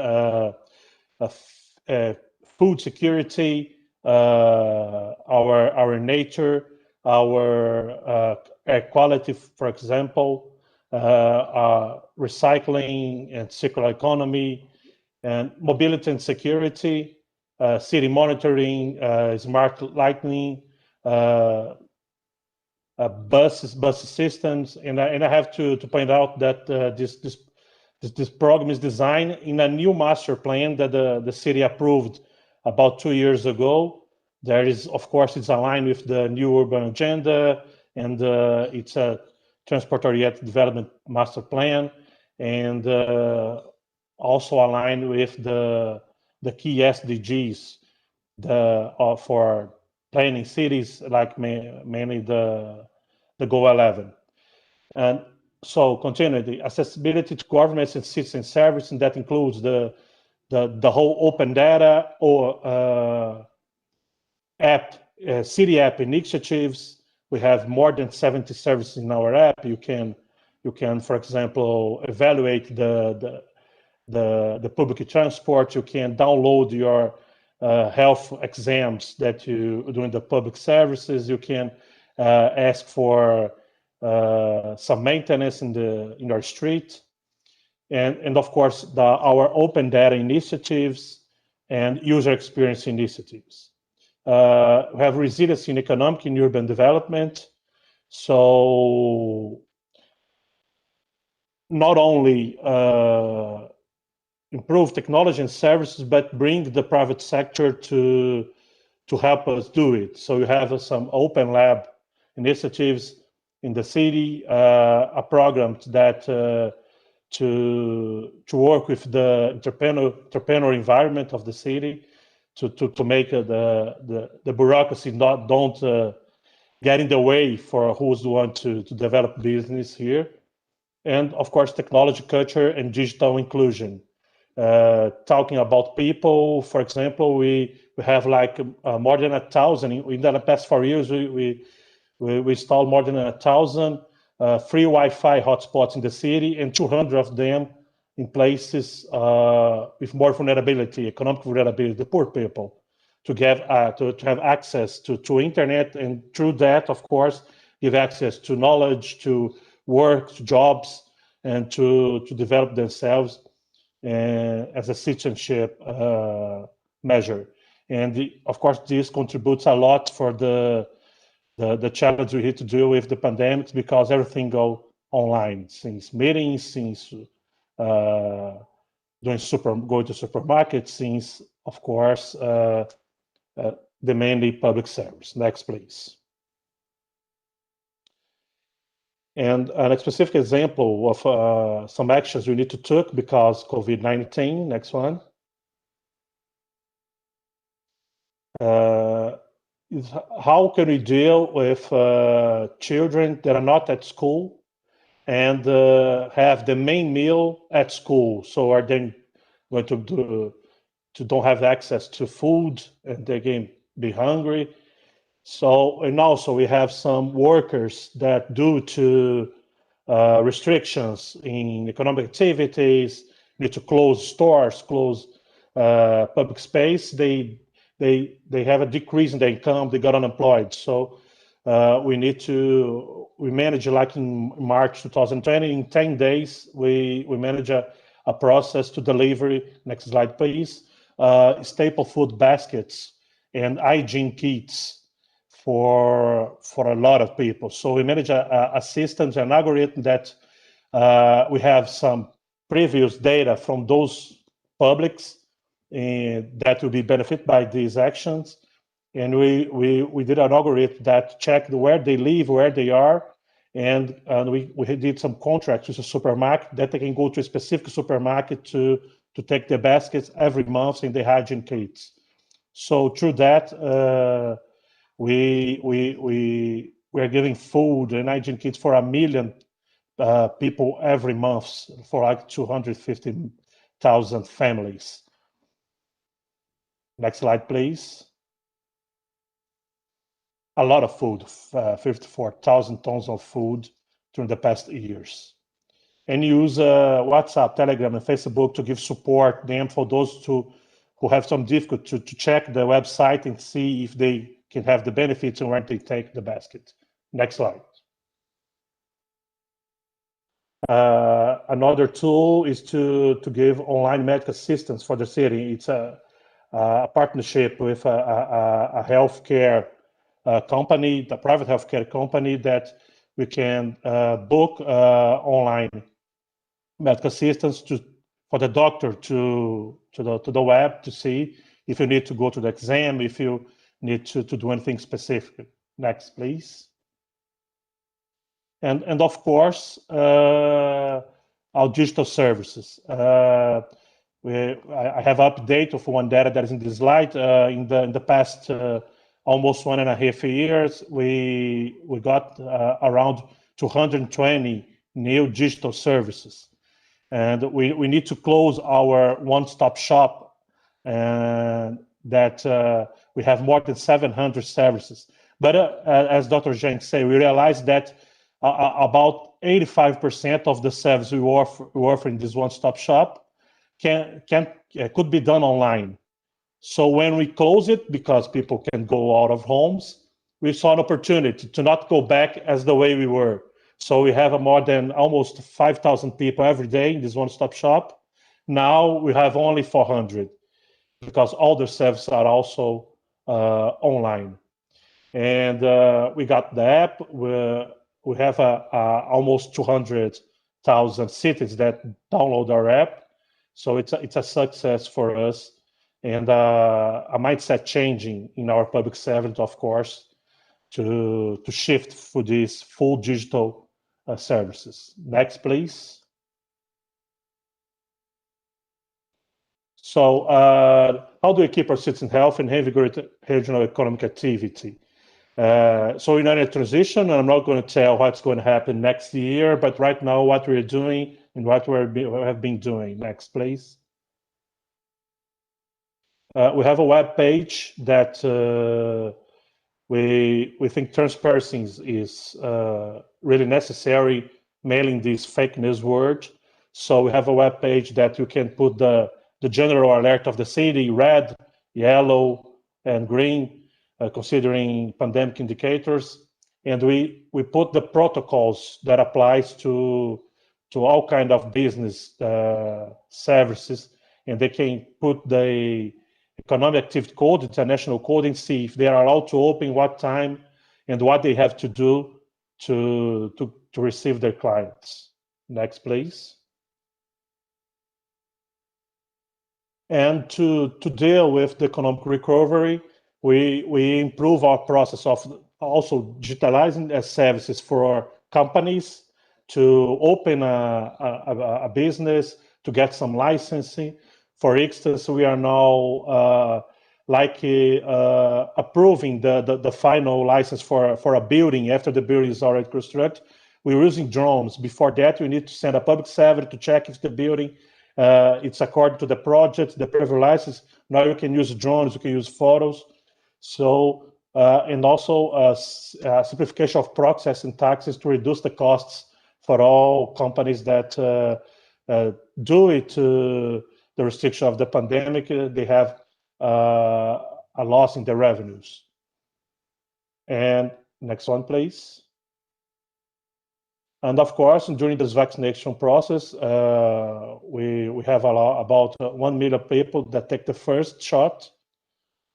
food security, our nature, our air quality, for example, recycling and circular economy, and mobility and security, city monitoring, smart lighting, bus systems, and I have to point out that this program is designed in a new master plan that the city approved about 2 years ago. There is, of course, it's aligned with the new urban agenda, and it's a transport-oriented development master plan, and also aligned with the key SDGs for planning cities, like mainly the Goal 11. And so continuity, accessibility to governments and citizen service, and that includes the whole open data or city app initiatives. We have more than 70 services in our app. You can, for example, evaluate the public transport. You can download your health exams that you do in the public services. You can ask for some maintenance in our street, and of course our open data initiatives and user experience initiatives. We have resilience in economic and urban development. So not only improve technology and services, but bring the private sector to help us do it. So you have some open lab initiatives in the city, a program that to work with the entrepreneur environment of the city to make the bureaucracy don't get in the way for who's want to develop business here. And of course, technology, culture, and digital inclusion. Talking about people, for example, we have like more than 1,000 in the past 4 years. We installed more than 1,000 free Wi-Fi hotspots in the city, and 200 of them in places with more vulnerability, economic vulnerability, the poor people, to have access to internet, and through that, of course, give access to knowledge, to work, to jobs, and to develop themselves as a citizenship measure. And of course, this contributes a lot for the challenge we had to deal with the pandemic, because everything go online, since meetings, since going to supermarkets, since, of course, the mainly public service. Next, please. And a specific example of some actions we need to take because COVID-19. Next one. Is how can we deal with children that are not at school and have the main meal at school? So are they going to don't have access to food, and they can be hungry? So, and also we have some workers that, due to restrictions in economic activities, need to close stores, close public space. They have a decrease in their income. They got unemployed. So we manage, like in March 2020, in 10 days, we manage a process to deliver. Next slide, please. Staple food baskets and hygiene kits for a lot of people. So we manage a system, an algorithm that we have some previous data from those publics that will be benefit by these actions. And we did an algorithm that checked where they live, where they are, and we did some contracts with a supermarket that they can go to a specific supermarket to take their baskets every month in the hygiene kits. So through that, we we are giving food and hygiene kits for 1 million people every month for like 250,000 families. Next slide, please. A lot of food, 54,000 tons of food during the past years. And use WhatsApp, Telegram, and Facebook to give support them for those who have some difficulty to check the website and see if they can have the benefits and where they take the basket. Next slide. Another tool is to give online medical assistance for the city. It's a partnership with a healthcare company, the private healthcare company, that we can book online medical assistance for the doctor to the web to see if you need to go to the exam, if you need to do anything specific. Next, please. And of course, our digital services. I have update of one data that is in this slide. In the past almost 1.5 years, we got around 220 new digital services. And we need to close our one-stop shop, and that we have more than 700 services. But as Dr. Zhang said, we realized that about 85% of the service we offer in this one-stop shop could be done online. So when we close it, because people can go out of homes, we saw an opportunity to not go back as the way we were. So we have more than almost 5,000 people every day in this one-stop shop. Now we have only 400 because all the services are also online. And we got the app. We have almost 200,000 cities that download our app. So it's a success for us, and a mindset changing in our public servant, of course, to shift for these full digital services. Next, please. So how do we keep our citizens healthy and invigorate regional economic activity? So in a transition, I'm not going to tell what's going to happen next year, but right now what we're doing and what we have been doing. Next, please. We have a web page that we think transparency is really necessary, mailing this fake news word. So we have a web page that you can put the general alert of the city, red, yellow, and green, considering pandemic indicators. And we put the protocols that applies to all kind of business services, and they can put the economic activity code, international code, and see if they are allowed to open, what time, and what they have to do to receive their clients. Next, please. And to deal with the economic recovery, we improve our process of also digitalizing the services for companies to open a business, to get some licensing. For instance, we are now approving the final license for a building after the building is already constructed. We're using drones. Before that, we need to send a public servant to check if the building it's according to the project, the preview license. Now you can use drones, you can use photos. So, and also simplification of process and taxes to reduce the costs for all companies that due to the restriction of the pandemic, they have a loss in their revenues. And next one, please. And of course, during this vaccination process, we have about 1 million people that take the first shot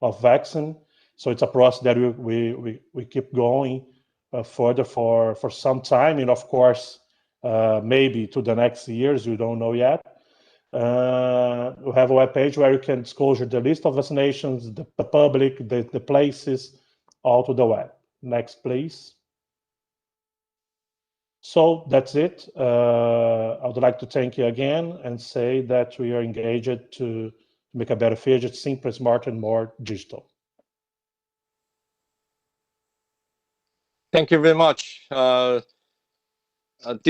of vaccine. So it's a process that we keep going further for some time. And of course, maybe to the next years, we don't know yet. We have a web page where you can disclosure the list of vaccinations, the public, the places, all to the web. Next, please. So that's it. I would like to thank you again and say that we are engaged to make a better future, simpler, smarter, and more digital. Thank you very much. Due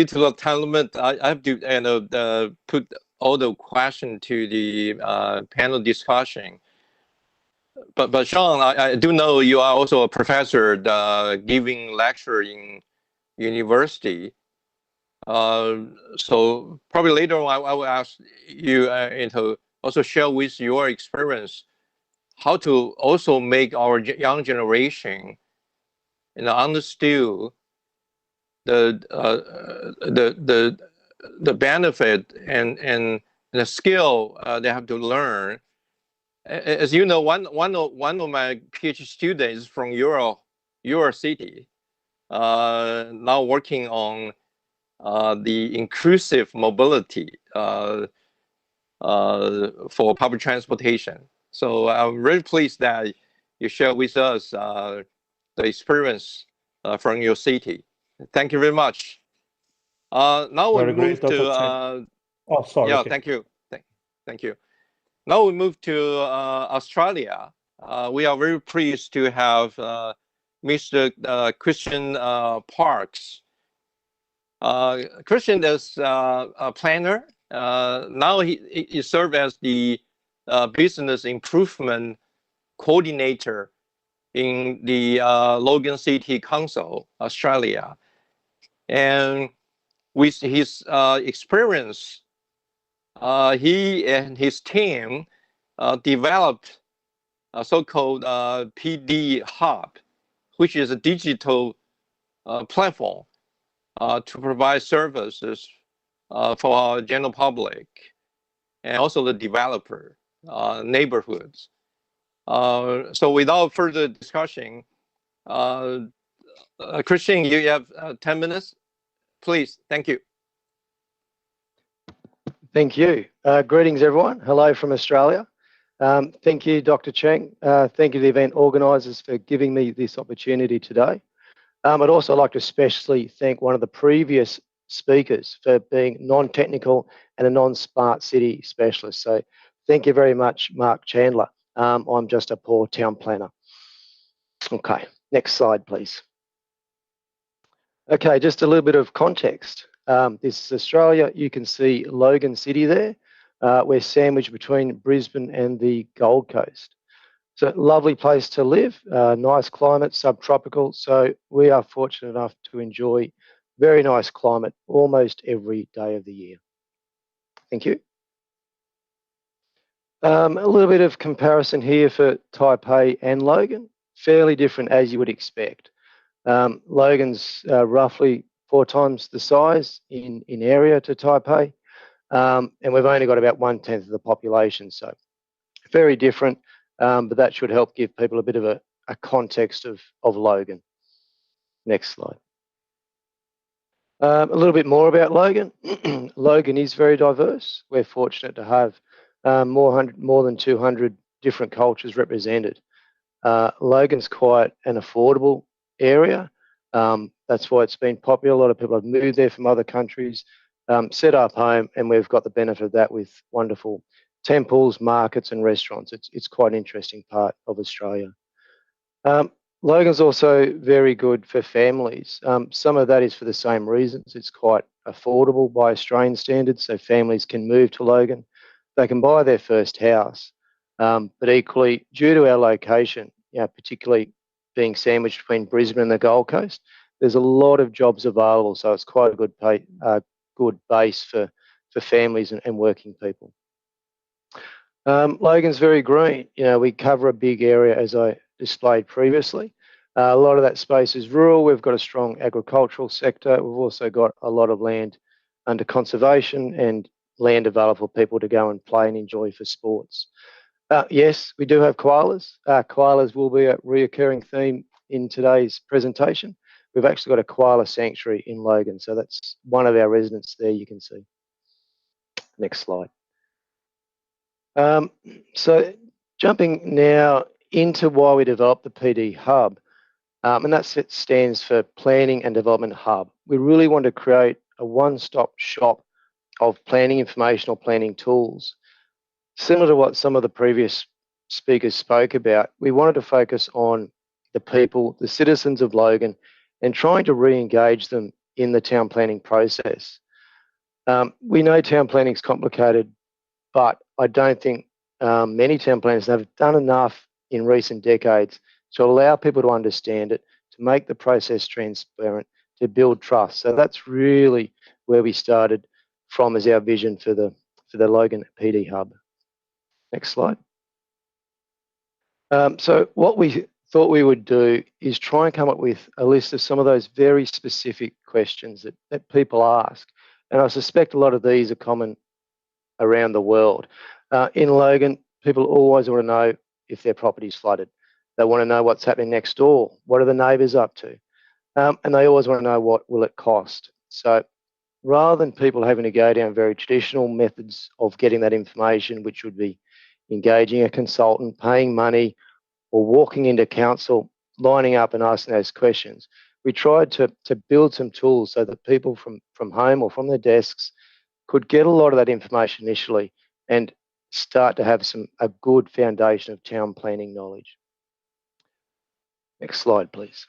to the time limit, I have to put all the question to the panel discussion. But Sean, I do know you are also a professor giving lecture in university. So probably later on, I will ask you to also share with your experience how to also make our young generation understand the benefit and the skill they have to learn. As you know, one of my PhD students from your city, now working on the inclusive mobility for public transportation. So I'm very pleased that you share with us the experience from your city. Thank you very much. Now we Very great, move Dr. to Chen. Oh, sorry. yeah. Okay. Thank you. Thank you. Now we move to Australia. We are very pleased to have Mr. Christian Parks. Christian is a planner. Now he serves as the business improvement coordinator in the Logan City Council, Australia. And with his experience, he and his team developed a so-called PD Hub, which is a digital platform to provide services for our general public and also the developer neighborhoods. So without further discussion, Christian, you have 10 minutes, please. Thank you. Thank you. Greetings, everyone. Hello from Australia. Thank you, Dr. Cheng. Thank you to the event organisers for giving me this opportunity today. I'd also like to especially thank one of the previous speakers for being non-technical and a non-smart city specialist. So thank you very much, Mark Chandler. I'm just a poor town planner. Okay, next slide, please. Okay, just a little bit of context. This is Australia. You can see Logan City there. We're sandwiched between Brisbane and the Gold Coast. It's a lovely place to live, nice climate, subtropical. So we are fortunate enough to enjoy very nice climate almost every day of the year. Thank you. A little bit of comparison here for Taipei and Logan. Fairly different as you would expect. Logan's roughly 4 times the size in area to Taipei, and we've only got about 1/10 of the population. So very different, but that should help give people a bit of a context of Logan. Next slide. A little bit more about Logan. Logan is very diverse. We're fortunate to have more than 200 different cultures represented. Logan's quite an affordable area. That's why it's been popular. A lot of people have moved there from other countries, set up home, and we've got the benefit of that with wonderful temples, markets, and restaurants. It's quite an interesting part of Australia. Logan's also very good for families. Some of that is for the same reasons. It's quite affordable by Australian standards, so families can move to Logan. They can buy their first house. But equally, due to our location, particularly being sandwiched between Brisbane and the Gold Coast, there's a lot of jobs available. So it's quite a good base for families and working people. Logan's very green. We cover a big area, as I displayed previously. A lot of that space is rural. We've got a strong agricultural sector. We've also got a lot of land under conservation and land available for people to go and play and enjoy for sports. Yes, we do have koalas. Koalas will be a reoccurring theme in today's presentation. We've actually got a koala sanctuary in Logan, so that's one of our residents there you can see. Next slide. So jumping now into why we developed the PD Hub, and that stands for Planning and Development Hub. We really want to create a one-stop shop of planning informational planning tools. Similar to what some of the previous speakers spoke about, we wanted to focus on the people, the citizens of Logan, and trying to re-engage them in the town planning process. We know town planning is complicated, but I don't think many town planners have done enough in recent decades to allow people to understand it, to make the process transparent, to build trust. So that's really where we started from as our vision for the Logan PD Hub. Next slide. So what we thought we would do is try and come up with a list of some of those very specific questions that people ask. And I suspect a lot of these are common around the world. In Logan, people always want to know if their property's flooded. They want to know what's happening next door. What are the neighbours up to? And they always want to know what will it cost. So rather than people having to go down very traditional methods of getting that information, which would be engaging a consultant, paying money, or walking into council, lining up and asking those questions, we tried to build some tools so that people from home or from their desks could get a lot of that information initially and start to have a good foundation of town planning knowledge. Next slide, please.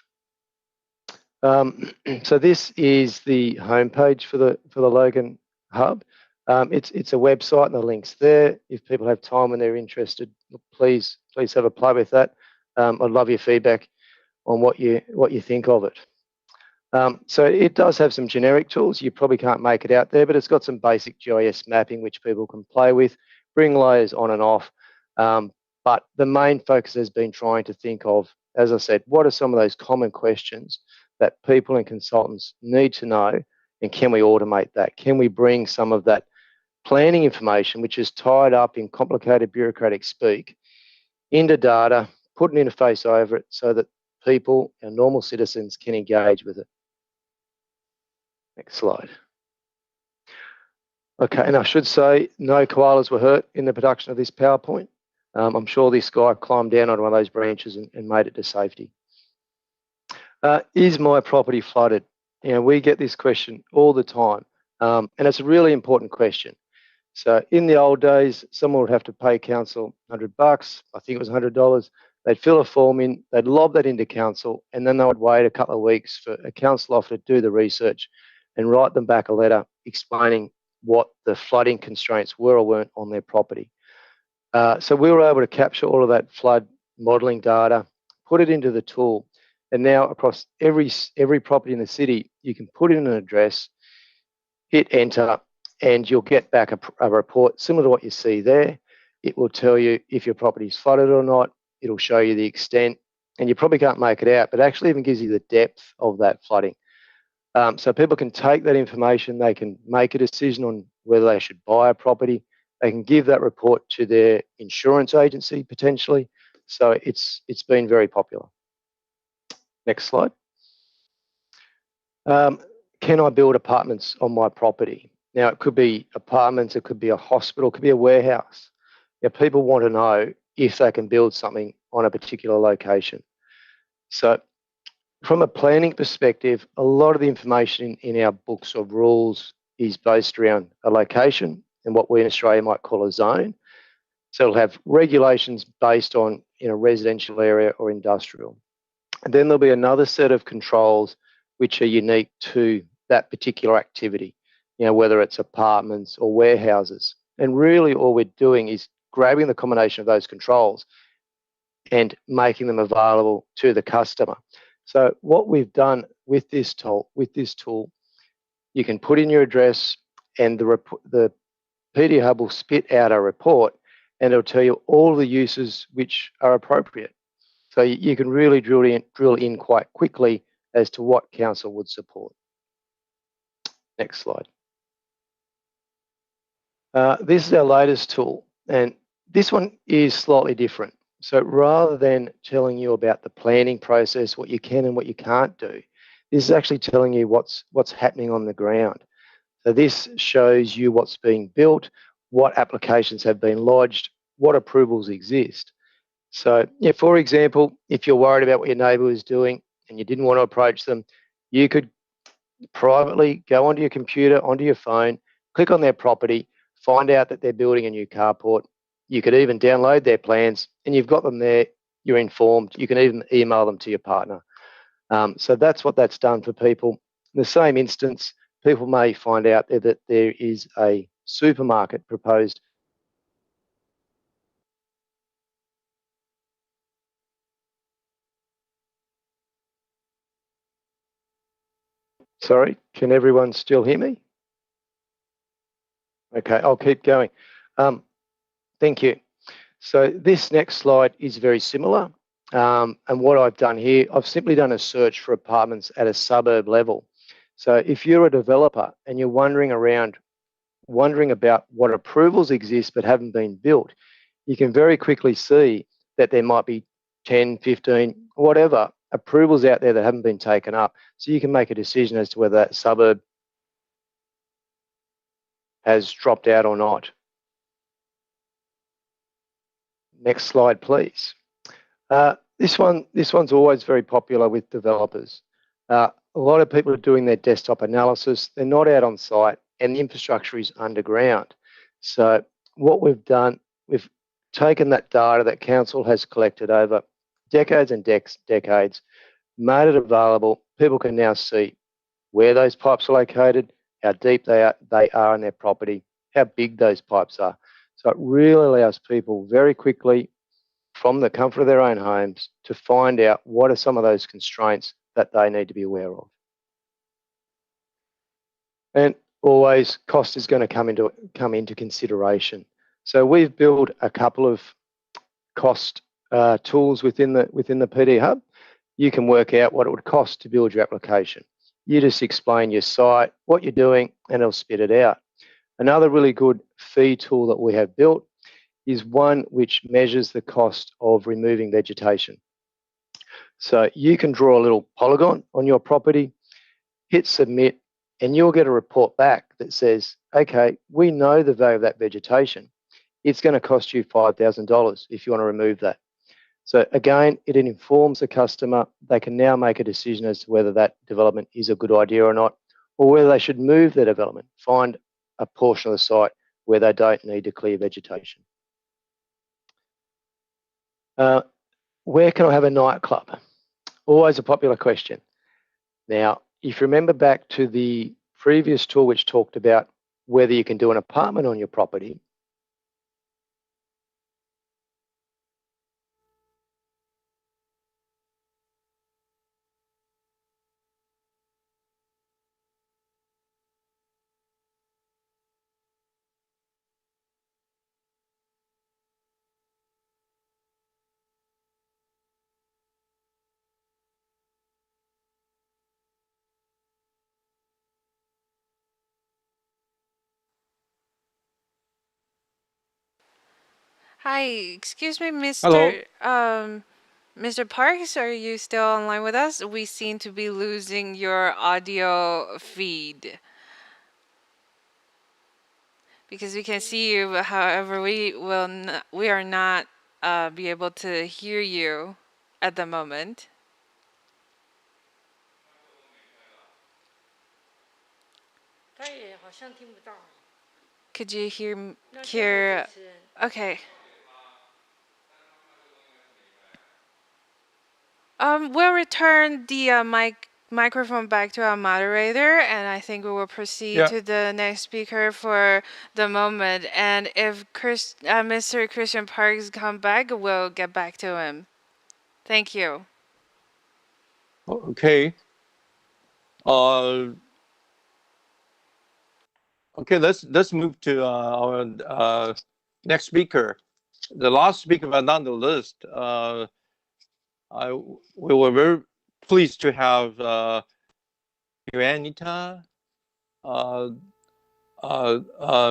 So this is the homepage for the Logan Hub. It's a website and the link's there. If people have time and they're interested, please have a play with that. I'd love your feedback on what you think of it. So it does have some generic tools. You probably can't make it out there, but it's got some basic GIS mapping which people can play with, bring layers on and off. But the main focus has been trying to think of, as I said, what are some of those common questions that people and consultants need to know, and can we automate that? Can we bring some of that planning information, which is tied up in complicated bureaucratic speak, into data, put an interface over it so that people and normal citizens can engage with it? Next slide. Okay, and I should say no koalas were hurt in the production of this PowerPoint. I'm sure this guy climbed down on one of those branches and made it to safety. Is my property flooded? You know, we get this question all the time, and it's a really important question. So in the old days, someone would have to pay council $100. I think it was $100. They'd fill a form in, they'd lob that into council, and then they would wait a couple of weeks for a council officer to do the research and write them back a letter explaining what the flooding constraints were or weren't on their property. So we were able to capture all of that flood modelling data, put it into the tool, and now across every property in the city, you can put in an address, hit enter, and you'll get back a report similar to what you see there. It will tell you if your property is flooded or not. It'll show you the extent, and you probably can't make it out, but it actually even gives you the depth of that flooding. So people can take that information, they can make a decision on whether they should buy a property. They can give that report to their insurance agency potentially. So it's been very popular. Next slide. Can I build apartments on my property? Now, it could be apartments, it could be a hospital, it could be a warehouse. Now, people want to know if they can build something on a particular location. So from a planning perspective, a lot of the information in our books of rules is based around a location and what we in Australia might call a zone. So it'll have regulations based on in a residential area or industrial. And then there'll be another set of controls which are unique to that particular activity, you know, whether it's apartments or warehouses. And really all we're doing is grabbing the combination of those controls and making them available to the customer. So what we've done with this tool, you can put in your address and the PD Hub will spit out a report and it'll tell you all the uses which are appropriate. So you can really drill in quite quickly as to what council would support. Next slide. This is our latest tool, and this one is slightly different. So rather than telling you about the planning process, what you can and what you can't do, this is actually telling you what's happening on the ground. So this shows you what's being built, what applications have been lodged, what approvals exist. So, yeah, for example, if you're worried about what your neighbour was doing and you didn't want to approach them, you could privately go onto your computer, onto your phone, click on their property, find out that they're building a new carport. You could even download their plans and you've got them there. You're informed. You can even email them to your partner. So that's what that's done for people. In the same instance, people may find out that there is a supermarket proposed. Sorry, can everyone still hear me? Okay, I'll keep going. Thank you. So this next slide is very similar. And what I've done here, I've simply done a search for apartments at a suburb level. So if you're a developer and you're wondering about what approvals exist but haven't been built, you can very quickly see that there might be 10, 15, whatever approvals out there that haven't been taken up. So you can make a decision as to whether that suburb has dropped out or not. Next slide, please. This one's always very popular with developers. A lot of people are doing their desktop analysis. They're not out on site, and the infrastructure is underground. So what we've done, we've taken that data that council has collected over decades and decades, made it available. People can now see where those pipes are located, how deep they are in their property, how big those pipes are. So it really allows people very quickly, from the comfort of their own homes, to find out what are some of those constraints that they need to be aware of. And always cost is going to come into consideration. So we've built a couple of cost tools within the PD Hub. You can work out what it would cost to build your application. You just explain your site, what you're doing, and it'll spit it out. Another really good fee tool that we have built is one which measures the cost of removing vegetation. So you can draw a little polygon on your property, hit submit, and you'll get a report back that says, okay, we know the value of that vegetation. It's going to cost you $5,000 if you want to remove that. So again, it informs the customer. They can now make a decision as to whether that development is a good idea or not, or whether they should move their development, find a portion of the site where they don't need to clear vegetation. Where can I have a nightclub? Always a popular question. Now, if you remember back to the previous tool which talked about whether you can do an apartment on your property, Hi, excuse me, Hello. Mr. Parks, are you still online with us? We seem to be losing your audio feed. Because we can see you, but however, we are not be able to hear you at the moment. Could you hear? Okay. We'll return the microphone back to our moderator, and I think we will proceed to the next speaker for the moment. And if Mr. Christian Parks come back, we'll get back to him. Thank you. Okay. Okay, let's move to our next speaker. The last speaker, but not the list. We were very pleased to have Juanita,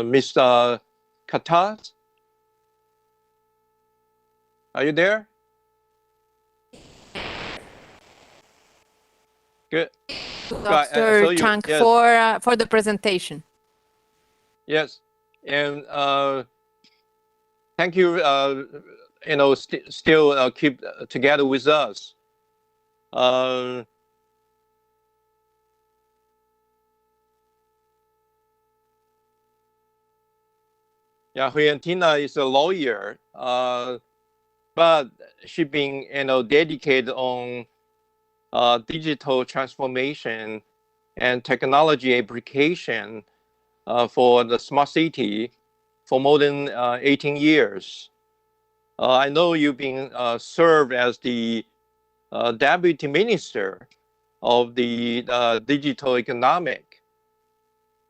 Miss Katas. Are you there? Good. Dr. Chang, yes. For the presentation. Yes, and thank you. Still keep together with us. Yeah, Huyantina is a lawyer, but she been dedicated on digital transformation and technology application for the smart city for more than 18 years. I know you've been served as the deputy minister of the digital economic.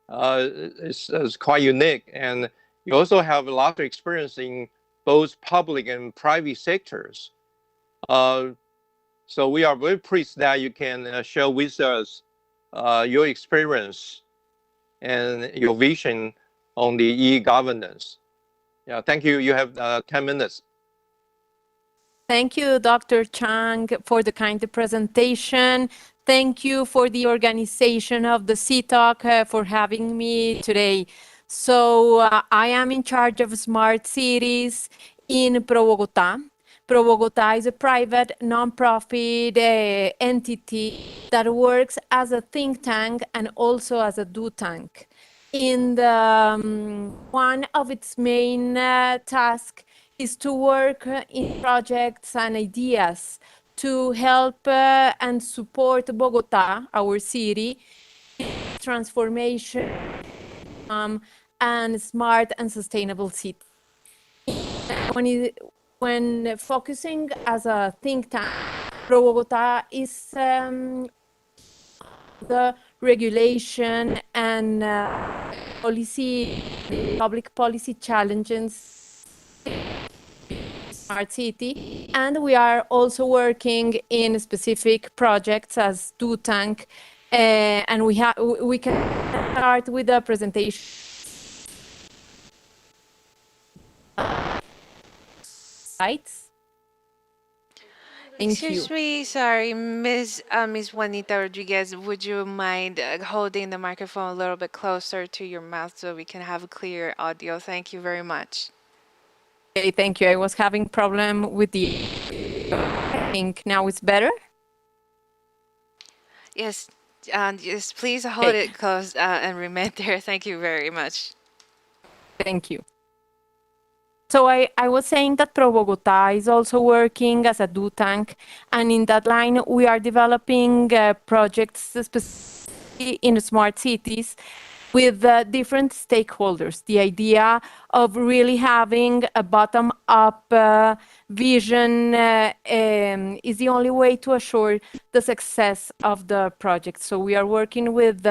It's quite unique, and you also have a lot of experience in both public and private sectors. So we are very pleased that you can share with us your experience and your vision on the e-governance. Yeah, thank you. You have 10 minutes. Thank you, Dr. Chang, for the kind presentation. Thank you for the organization of the CTalk for having me today. So I am in charge of smart cities in Pro Bogota. Pro Bogota is a private nonprofit entity that works as a think tank and also as a do tank. In the one of its main tasks is to work in projects and ideas to help and support Bogota, our city, transformation and smart and sustainable city. When focusing as a think tank, Pro Bogota is the regulation and public policy challenges smart city, and we are also working in specific projects as do tank, and we can start with the presentation slides. Excuse me, sorry, Miss Juanita Rodriguez, would you mind holding the microphone a little bit closer to your mouth so we can have a clear audio? Thank you very much. Okay, thank you. I was having problem with the. I think now it's better. Yes, yes. Please hold it close and remain there. Thank you very much. Thank you. So I was saying that Pro Bogota is also working as a do tank, and in that line we are developing projects specifically in smart cities with different stakeholders. The idea of really having a bottom-up vision is the only way to assure the success of the project. So we are working with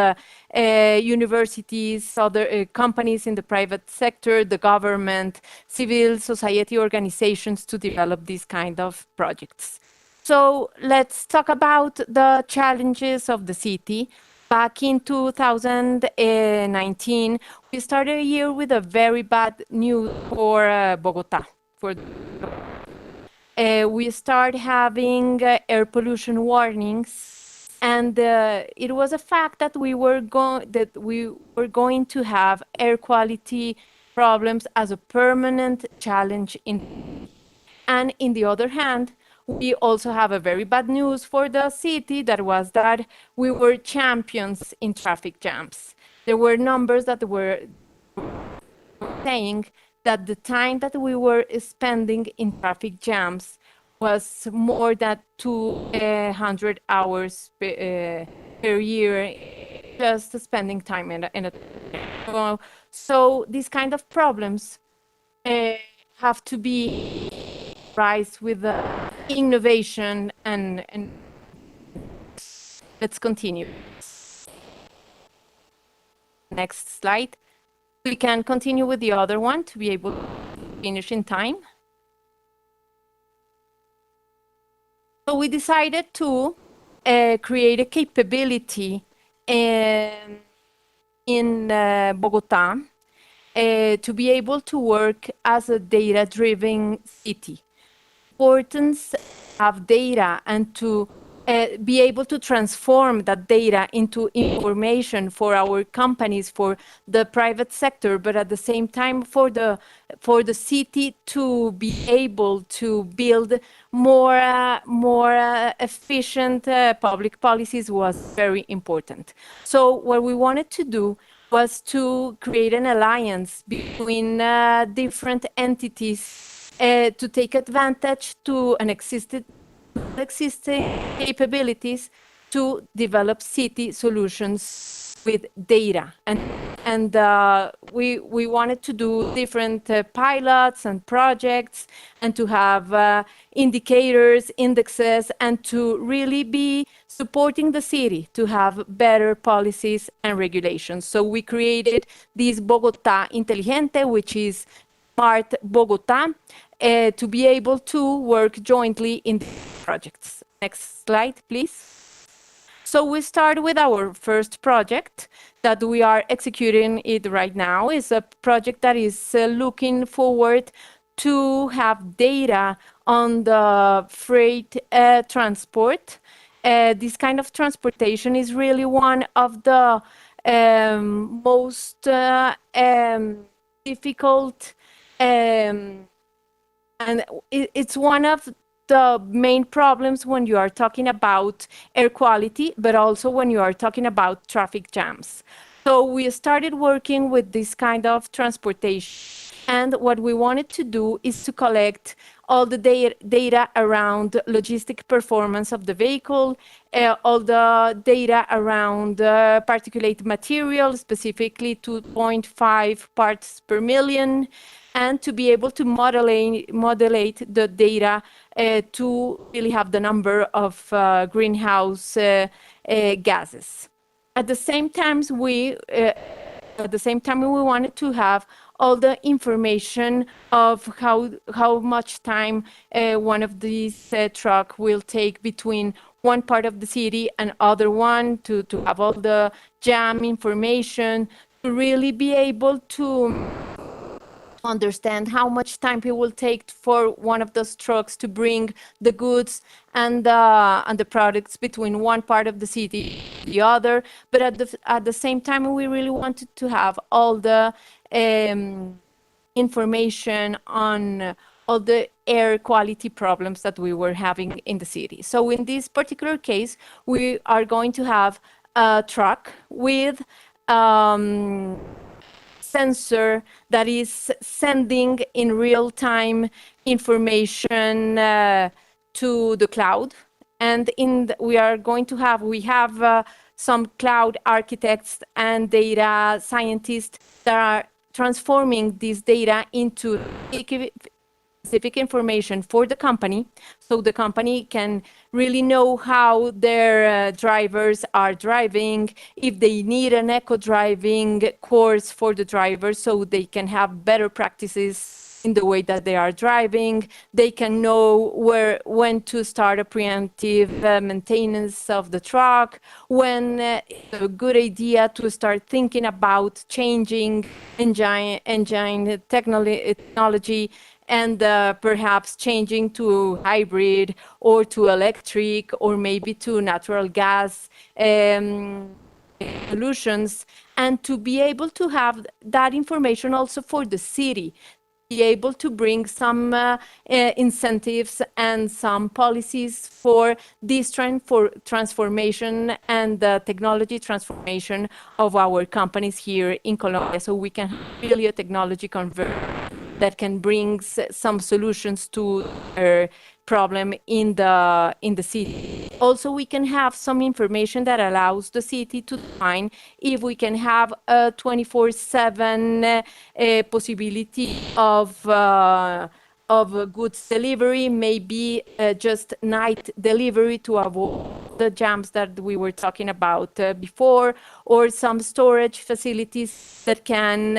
universities, other companies in the private sector, the government, civil society organizations to develop these kind of projects. So let's talk about the challenges of the city. Back in 2019, we started a year with a very bad news for Bogota. We started having air pollution warnings, and it was a fact that we were going to have air quality problems as a permanent challenge and in the other hand, we also have a very bad news for the city, that was that we were champions in traffic jams. There were numbers that were saying that the time that we were spending in traffic jams was more than 200 hours per year, just spending time in a so these kind of problems have to be rise with innovation and let's continue. Next slide. We can continue with the other one to be able to finish in time. So we decided to create a capability in Bogota to be able to work as a data-driven city. Importance of data and to be able to transform that data into information for our companies, for the private sector, but at the same time for the city to be able to build more efficient public policies was very important. So what we wanted to do was to create an alliance between different entities to take advantage to an existing existing capabilities to develop city solutions with data. And we wanted to do different pilots and projects, and to have indicators, indexes, and to really be supporting the city to have better policies and regulations. So we created this Bogotá Inteligente, which is Smart Bogotá, to be able to work jointly in projects. Next slide, please. So we start with our first project that we are executing it right now. Is a project that is looking forward to have data on the freight transport. This kind of transportation is really one of the most difficult, and it's one of the main problems when you are talking about air quality, but also when you are talking about traffic jams. So we started working with this kind of transportation. And what we wanted to do is to collect all the data around logistic performance of the vehicle, all the data around particulate material, specifically 2.5 parts per million, and to be able to modulate the data to really have the number of greenhouse gases. At the same time, we wanted to have all the information of how much time one of these truck will take between one part of the city and other one, to have all the jam information, to really be able to understand how much time it will take for one of those trucks to bring the goods and the products between one part of the city and the other. But at the same time, we really wanted to have all the information on all the air quality problems that we were having in the city. So in this particular case, we are going to have a truck with sensor that is sending in real time information to the cloud. And we have some cloud architects and data scientists that are transforming this data into specific information for the company, so the company can really know how their drivers are driving, if they need an eco-driving course for the drivers so they can have better practices in the way that they are driving. They can know when to start a preemptive maintenance of the truck, when it's a good idea to start thinking about changing engine technology, and perhaps changing to hybrid or to electric or maybe to natural gas solutions, and to be able to have that information also for the city, be able to bring some incentives and some policies for this trend for transformation and the technology transformation of our companies here in Colombia, so we can have really a technology conversion that can bring some solutions to their problem in the city. Also, we can have some information that allows the city to define if we can have a 24/7 possibility of goods delivery, maybe just night delivery to avoid the jams that we were talking about before, or some storage facilities that can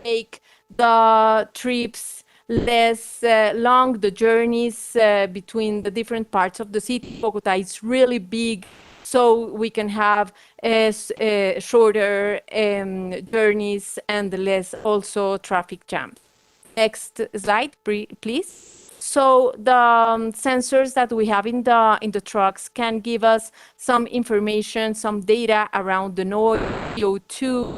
make the trips less long, the journeys between the different parts of the city. Bogotá is really big, so we can have shorter journeys and less also traffic jams. Next slide, please. So the sensors that we have in the trucks can give us some information, some data around the noise, CO2.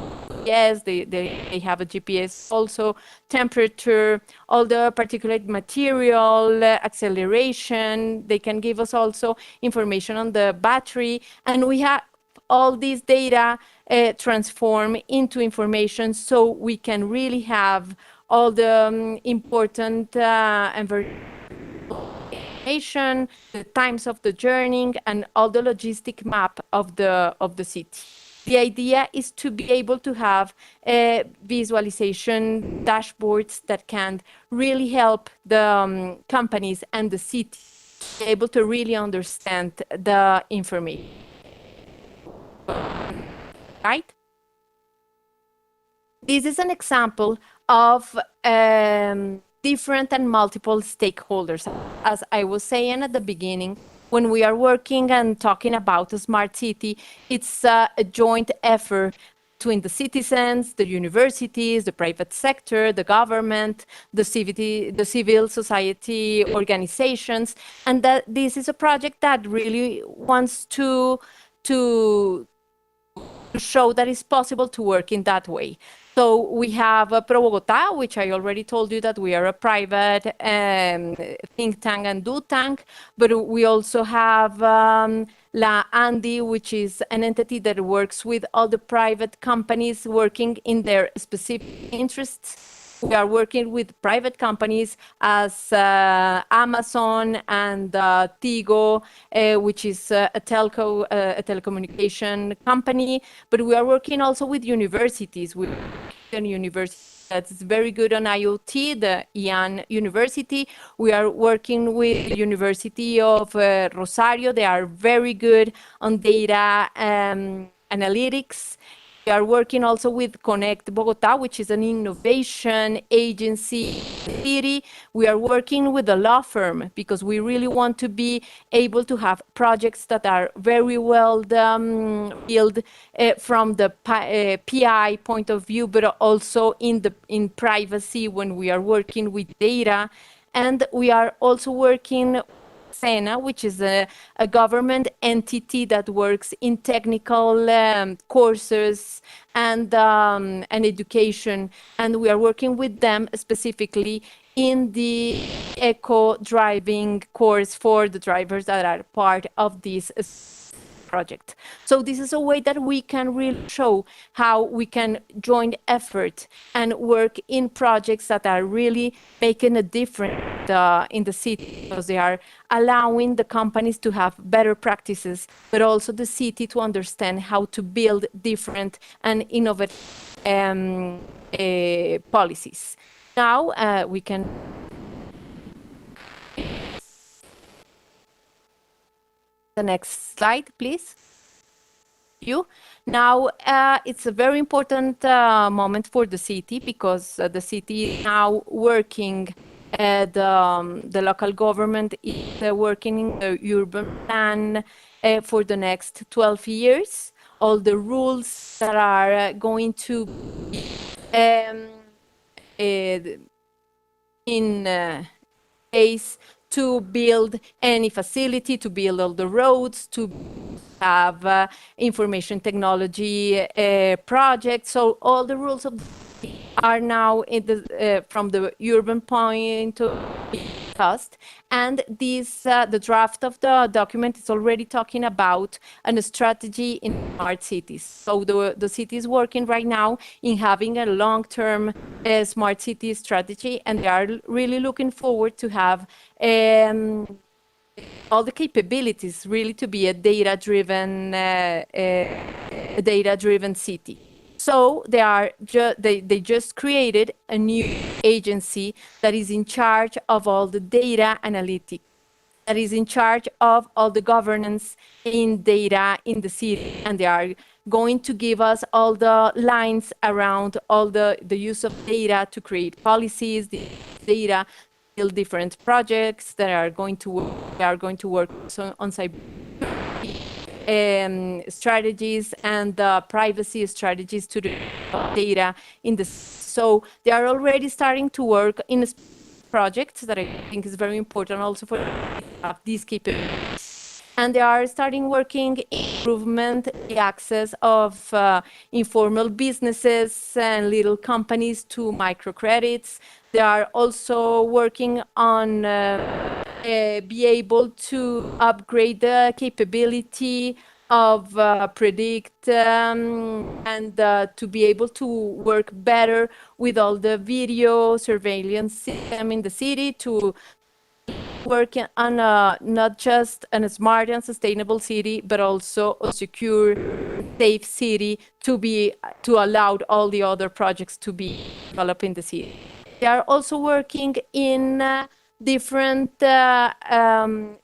Yes, they have a GPS also, temperature, all the particulate material, acceleration. They can give us also information on the battery, and we have all these data transform into information, so we can really have all the important information, the times of the journey, and all the logistic map of the city. The idea is to be able to have visualization dashboards that can really help the companies and the city to be able to really understand the information. Right? This is an example of different and multiple stakeholders. As I was saying at the beginning, when we are working and talking about a smart city, it's a joint effort between the citizens, the universities, the private sector, the government, the civil society organizations, and that this is a project that really wants to show that it's possible to work in that way. So we have Pro Bogotá, which I already told you that we are a private think tank and do tank, but we also have La Andi, which is an entity that works with all the private companies working in their specific interests. We are working with private companies as Amazon and Tigo, which is a telecommunication company. But we are working also with universities. With a university that's very good on IoT, the IAN University. We are working with the University of Rosario. They are very good on data analytics. We are working also with Connect Bogotá, which is an innovation agency city. We are working with a law firm because we really want to be able to have projects that are very well built from the PI point of view, but also in privacy when we are working with data. And we are also working SENA, which is a government entity that works in technical courses and education. And we are working with them specifically in the eco driving course for the drivers that are part of this project. So this is a way that we can really show how we can join effort and work in projects that are really making a difference in the city, because they are allowing the companies to have better practices, but also the city to understand how to build different and innovative policies. Now we can the next slide, please. You. Now, it's a very important moment for the city, because the city is now working, the local government is working in the urban plan for the next 12 years. All the rules that are going to be in place to build any facility, to build all the roads, to have information technology projects. So all the rules of are now in the, from the urban point of discussed. And this, the draft of the document is already talking about a strategy in smart cities. So the city is working right now in having a long-term smart city strategy, and they are really looking forward to have all the capabilities really to be a data-driven city. So they just created a new agency that is in charge of all the data analytics, that is in charge of all the governance in data in the city, and they are going to give us all the lines around all the use of data to create policies, the data, build different projects that are going to work on cyber strategies and privacy strategies to the data in the. So they are already starting to work in projects that I think is very important also for these capabilities. And they are starting working in improvement the access of informal businesses and little companies to microcredits. They are also working on be able to upgrade the capability of predict and to be able to work better with all the video surveillance system in the city to working on not just a smart and sustainable city, but also a secure, safe city to allow all the other projects to be developed in the city. They are also working in different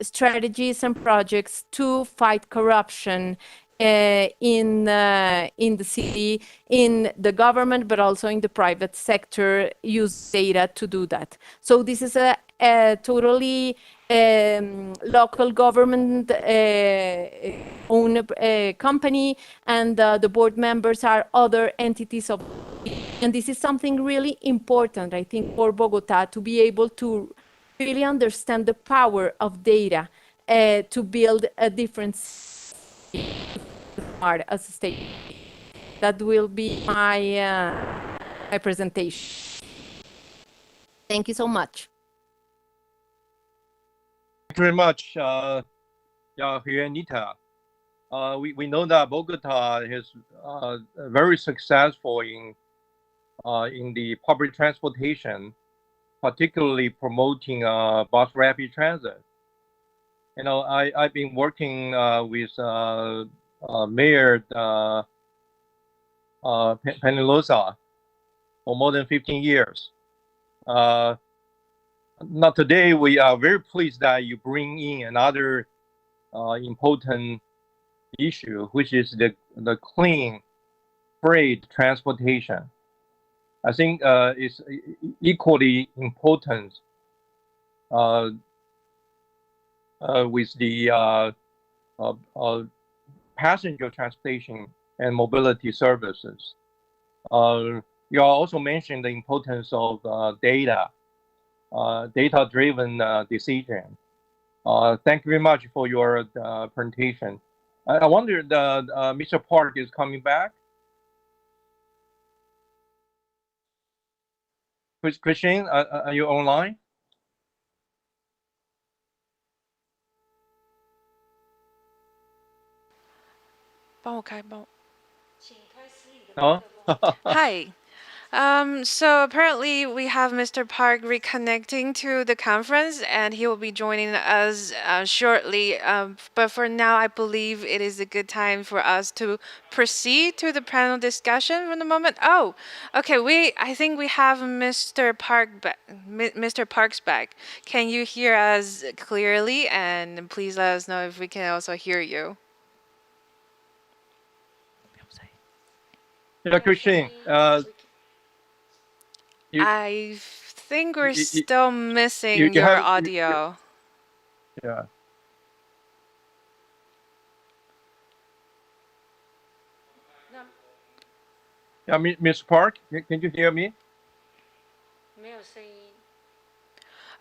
strategies and projects to fight corruption in the city, in the government, but also in the private sector, use data to do that. So this is a totally local government owned company, and the board members are other entities of. And this is something really important, I think, for Bogota to be able to really understand the power of data to build a different smart as a state. That will be my presentation. Thank you so much. Thank you very much, Juanita. We know that Bogota is very successful in the public transportation, particularly promoting bus rapid transit. You know, I've been working with Mayor Penalosa for more than 15 years. Now today we are very pleased that you bring in another important issue, which is the clean freight transportation. I think it's equally important with the passenger transportation and mobility services. You also mentioned the importance of data-driven decision. Thank you very much for your presentation. I wonder Mr. Park is coming back. Christine, are you online? Oh. Hi. So apparently we have Mr. Park reconnecting to the conference, and he will be joining us shortly. But for now, I believe it is a good time for us to proceed to the panel discussion for the moment. Oh, okay. I think we have Mr. Mr. Parks back. Can you hear us clearly? And please let us know if we can also hear you. Yeah, Christine. I think we're still missing you your have audio. yeah. Yeah, Miss Park, can you hear me?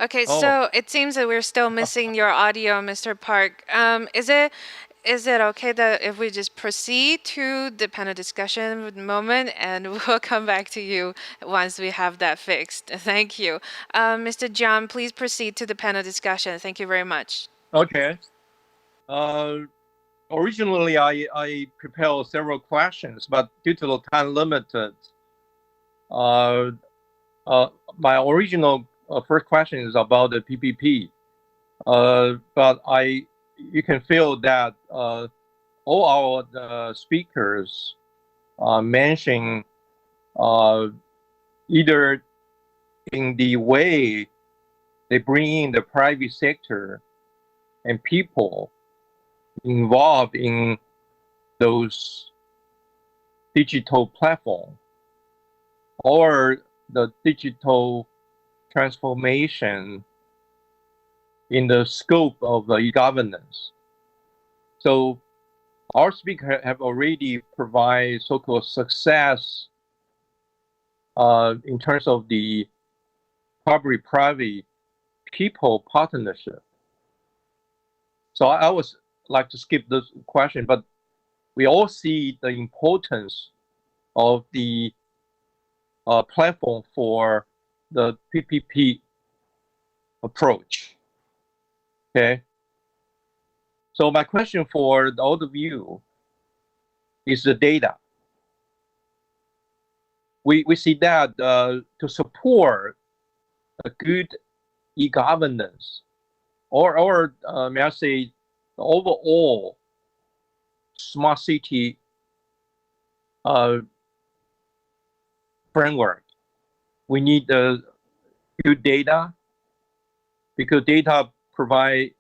Okay, Oh. so it seems that we're still missing your audio, Mr. Park. Is it okay that if we just proceed to the panel discussion at the moment, and we'll come back to you once we have that fixed? Thank you. Mr. John, please proceed to the panel discussion. Thank you very much. Okay. Originally, I prepared several questions, but due to the time limited, my original first question is about the PPP. But you can feel that all our speakers mention either in the way they bring in the private sector and people involved in those digital platform or the digital transformation in the scope of the e-governance. So our speakers have already provided so-called success in terms of the public-private people partnership. So I would like to skip this question, but we all see the importance of the platform for the PPP approach. Okay. So my question for all of you is the data. We see that to support a good e-governance, or may I say, the overall smart city framework. We need good data, because data provide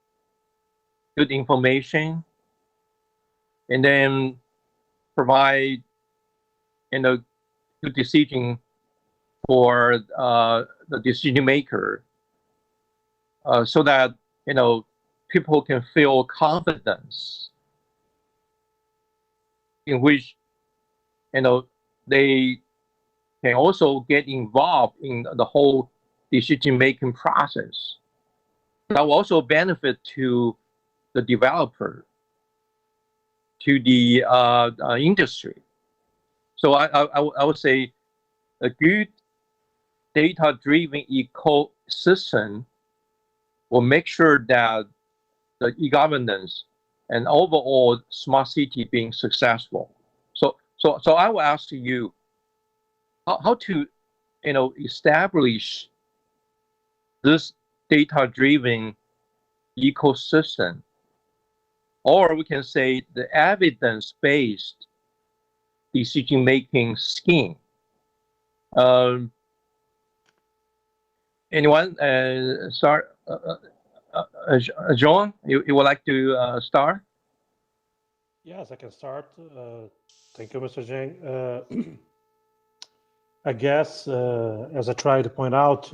good information, and then provide good decision for the decision maker, so that people can feel confidence in which they can also get involved in the whole decision making process. That will also benefit to the developer, to the industry. So I would say a good data-driven ecosystem will make sure that the e-governance and overall smart city being successful. So I will ask you how to establish this data-driven ecosystem, or we can say the evidence-based decision-making scheme. Anyone start? John, you would like to start? Yes, I can start. Thank you, Mr. Zhang. I guess, as I tried to point out,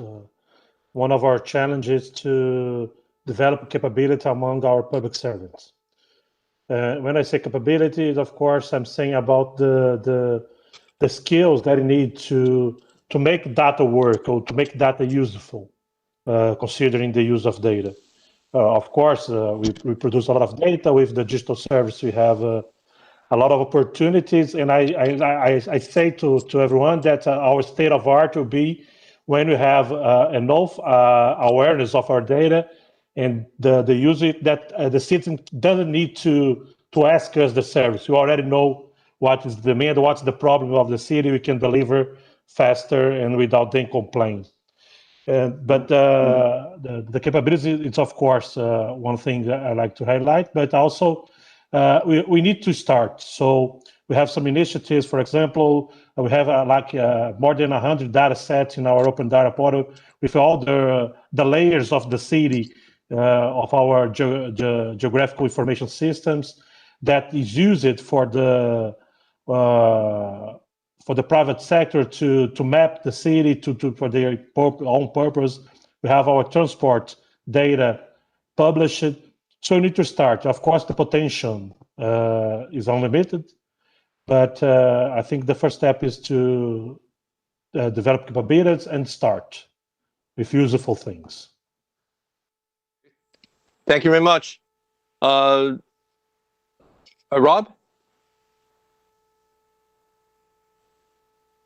one of our challenges to develop capability among our public servants. When I say capabilities, of course, I'm saying about the skills that you need to make data work or to make data useful, considering the use of data. Of course, we produce a lot of data with the digital service. We have a lot of opportunities, and I say to everyone that our state of art will be when we have enough awareness of our data and the user that the citizen doesn't need to ask us the service. We already know what is the demand, what's the problem of the city. We can deliver faster and without them complaining. But the capability, it's of course one thing that I like to highlight, but also we need to start. So we have some initiatives. For example, we have more than 100 data sets in our open data portal with all the layers of the city, of our geographical information systems that is used for the private sector to map the city for their own purpose. We have our transport data published. So you need to start. Of course, the potential is unlimited, but I think the first step is to develop capabilities and start with useful things. Thank you very much. Rob?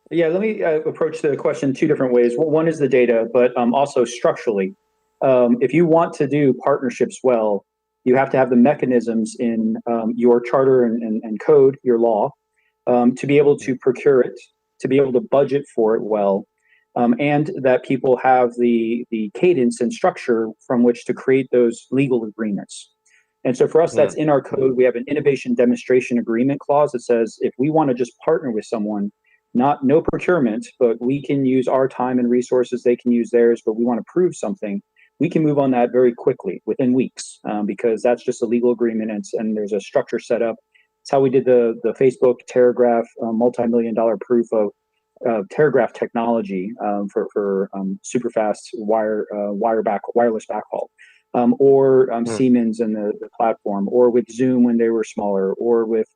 Yeah, let me approach the question two different ways. One is the data, but also structurally. If you want to do partnerships well, you have to have the mechanisms in your charter and code, your law, to be able to procure it, to be able to budget for it well, and that people have the cadence and structure from which to create those legal agreements. And so for us, that's in our code. We have an innovation demonstration agreement clause that says if we want to just partner with someone, no procurement, but we can use our time and resources, they can use theirs, but we want to prove something, we can move on that very quickly within weeks, because that's just a legal agreement, and there's a structure set up. It's how we did the Facebook Telegraph multi-million-dollar proof of Telegraph technology for super fast wireless backhaul, or Siemens and the platform, or with Zoom when they were smaller, or with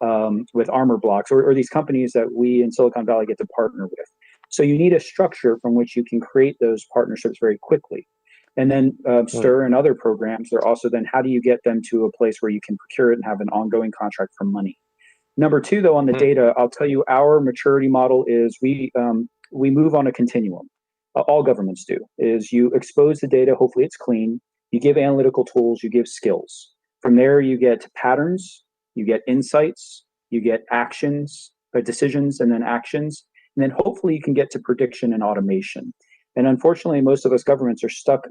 Armor Blocks, or these companies that we in Silicon Valley get to partner with. So you need a structure from which you can create those partnerships very quickly. And then STIR and other programs are also then how do you get them to a place where you can procure it and have an ongoing contract for money. Number two, though, on the data, I'll tell you our maturity model is we move on a continuum. All governments do, is you expose the data, hopefully it's clean, you give analytical tools, you give skills. From there, you get patterns, you get insights, you get actions, decisions, and then actions. And then hopefully you can get to prediction and automation. And unfortunately, most of us governments are stuck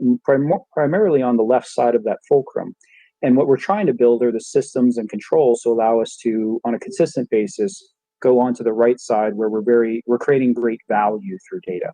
primarily on the left side of that fulcrum. And what we're trying to build are the systems and controls to allow us to, on a consistent basis, go onto the right side where we're creating great value through data.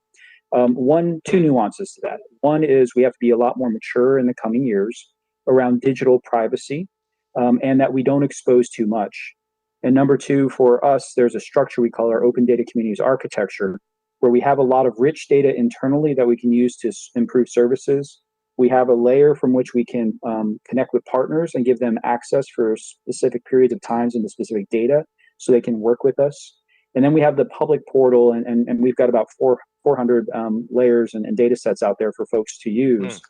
Two nuances to that. One is we have to be a lot more mature in the coming years around digital privacy, and that we don't expose too much. And number two, for us, there's a structure we call our open data communities architecture, where we have a lot of rich data internally that we can use to improve services. We have a layer from which we can connect with partners and give them access for specific periods of times into specific data so they can work with us. And then we have the public portal, and we've got about 400 layers and data sets out there for folks to use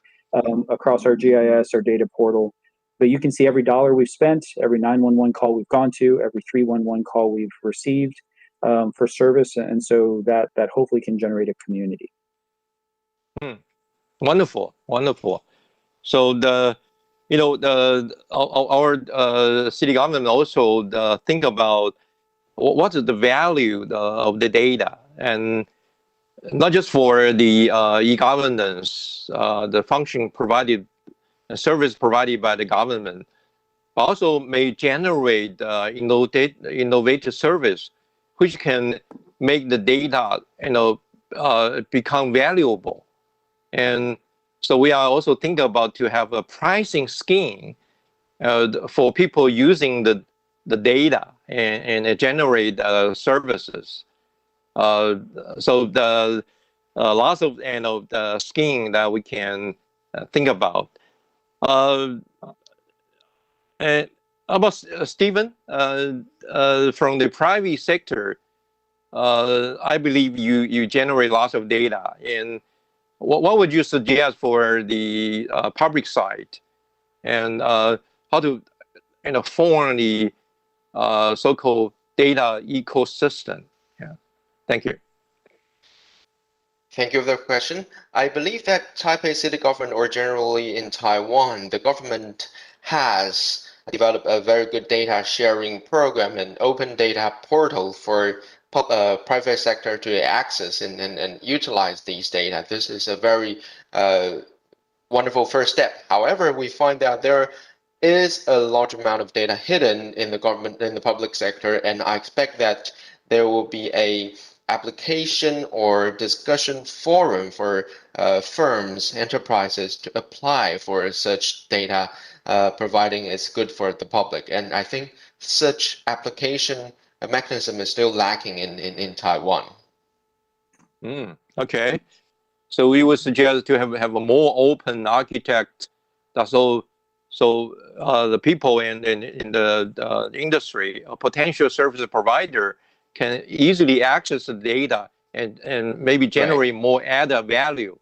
across our GIS, our data portal. But you can see every dollar we've spent, every 911 call we've gone to, every 311 call we've received for service, and so that hopefully can generate a community. Wonderful, wonderful. So our city government also think about what is the value of the data, and not just for the e-governance, the function provided, service provided by the government, but also may generate innovative service, which can make the data become valuable. And so we are also thinking about to have a pricing scheme for people using the data and generate services. So the lots of the scheme that we can think about. And about Stephen, from the private sector, I believe you generate lots of data. And what would you suggest for the public side, and how to form the so-called data ecosystem? Yeah. Thank you. Thank you for the question. I believe that Taipei city government, or generally in Taiwan, the government has developed a very good data sharing program and open data portal for private sector to access and utilize these data. This is a very wonderful first step. However, we find that there is a large amount of data hidden in the government, in the public sector, and I expect that there will be a application or discussion forum for firms, enterprises to apply for such data, providing it's good for the public. And I think such application mechanism is still lacking in Taiwan. Okay. So we would suggest to have a more open architect, so the people in the industry, a potential service provider, can easily access the data and maybe generate more added value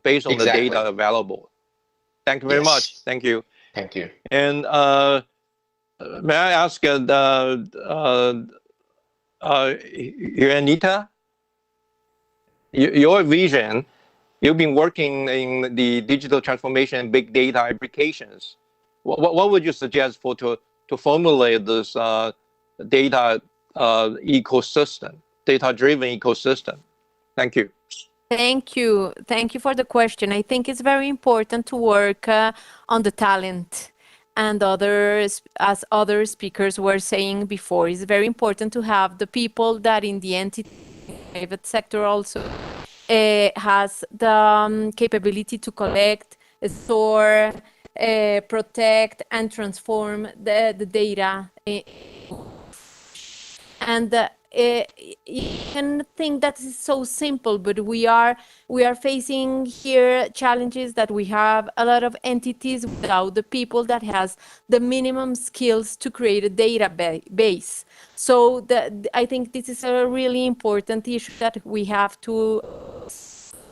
based on the data available. Thank you very much. Thank you. Thank you. And may I ask Anita, your vision? You've been working in the digital transformation and big data applications. What would you suggest to formulate this data ecosystem, data-driven ecosystem? Thank you. Thank you. Thank you for the question. I think it's very important to work on the talent. And others, as other speakers were saying before, it's very important to have the people that in the entity private sector also has the capability to collect, store, protect, and transform the data. And you can think that is so simple, but we are facing here challenges that we have a lot of entities without the people that has the minimum skills to create a database. So I think this is a really important issue that we have to.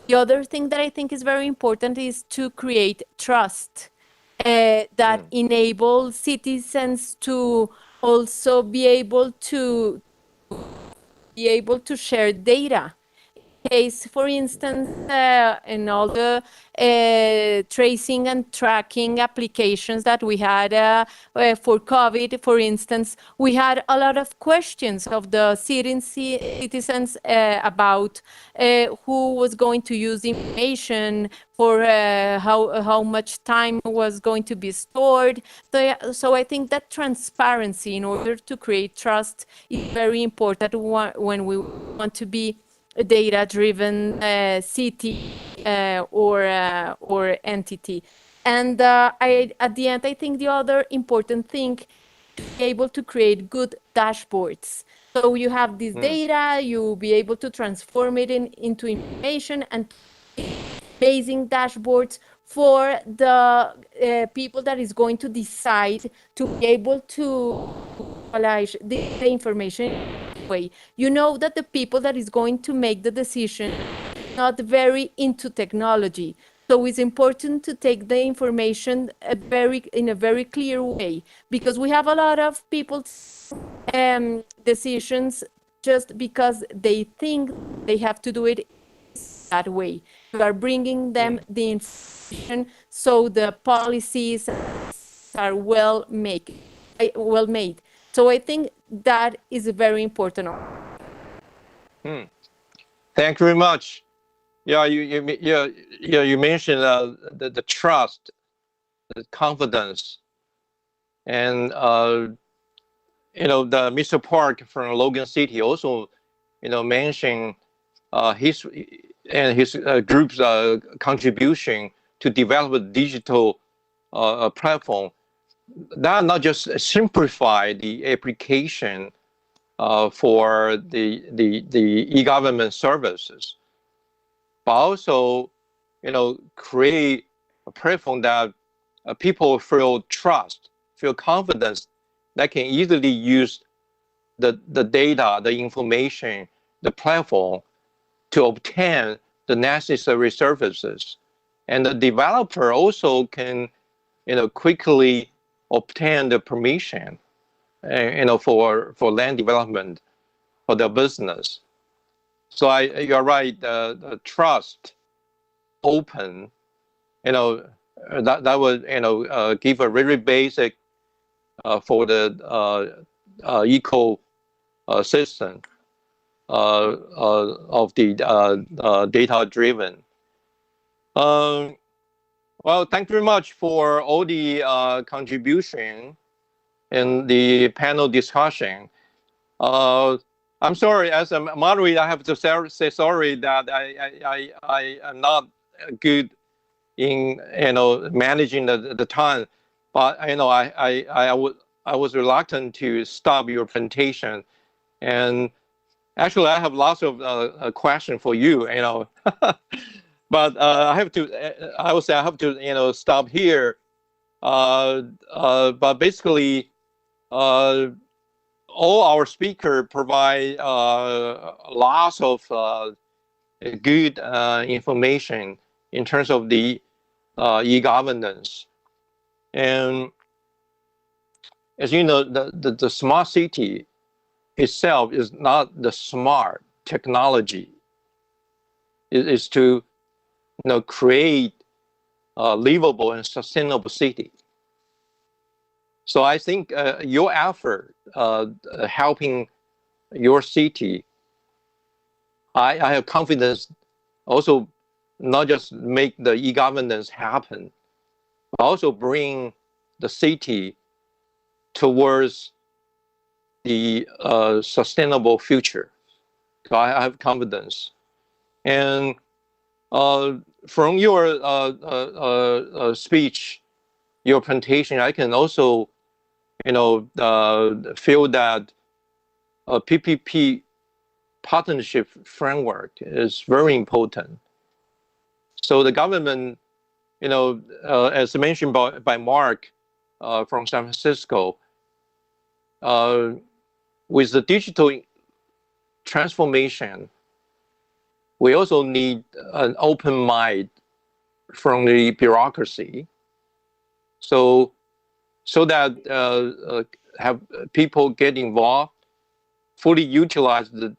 The other thing that I think is very important is to create trust that enables citizens to also be able to share data. case, for instance, in all the tracing and tracking applications that we had for COVID, for instance, we had a lot of questions of the citizens about who was going to use information, for how much time was going to be stored. So, so I think that transparency, in order to create trust, is very important when we want to be a data-driven city or entity. And at the end, I think the other important thing to be able to create good dashboards. So you have this data, you'll be able to transform it into information and amazing dashboards for the people that is going to decide to be able to visualize the information way. You know that the people that is going to make the decision not very into technology. So it's important to take the information in a very clear way, because we have a lot of people decisions just because they think they have to do it that way. You are bringing them the information so the policies are well made. So I think that is very important. Thank you very much. Yeah, you mentioned the trust, the confidence, and the Mr. Park from Logan City also mentioned his and his group's contribution to develop a digital platform that not just simplify the application for the e-government services, but also create a platform that people feel trust, feel confidence, that can easily use the data, the information, the platform to obtain the necessary services. And the developer also can quickly obtain the permission for land development for their business. So you're right, the trust, open, that would give a very basic for the ecosystem of the data-driven. Well, thank you very much for all the contribution in the panel discussion. I'm sorry, as a moderator, I have to say sorry that I am not good in managing the time, but I was reluctant to stop your presentation, and actually I have lots of questions for you, but I have to. I would say I have to stop here. But basically, all our speakers provide lots of good information in terms of the e-governance. And as you know, the smart city itself is not the smart technology. It is to create a livable and sustainable city. So I think your effort helping your city, I have confidence also not just make the e-governance happen, but also bring the city towards the sustainable future. So I have confidence. And from your speech, your presentation, I can also feel that a PPP partnership framework is very important. So the government, as mentioned by Mark from San Francisco, with the digital transformation, we also need an open mind from the bureaucracy. So that have people get involved, fully utilize the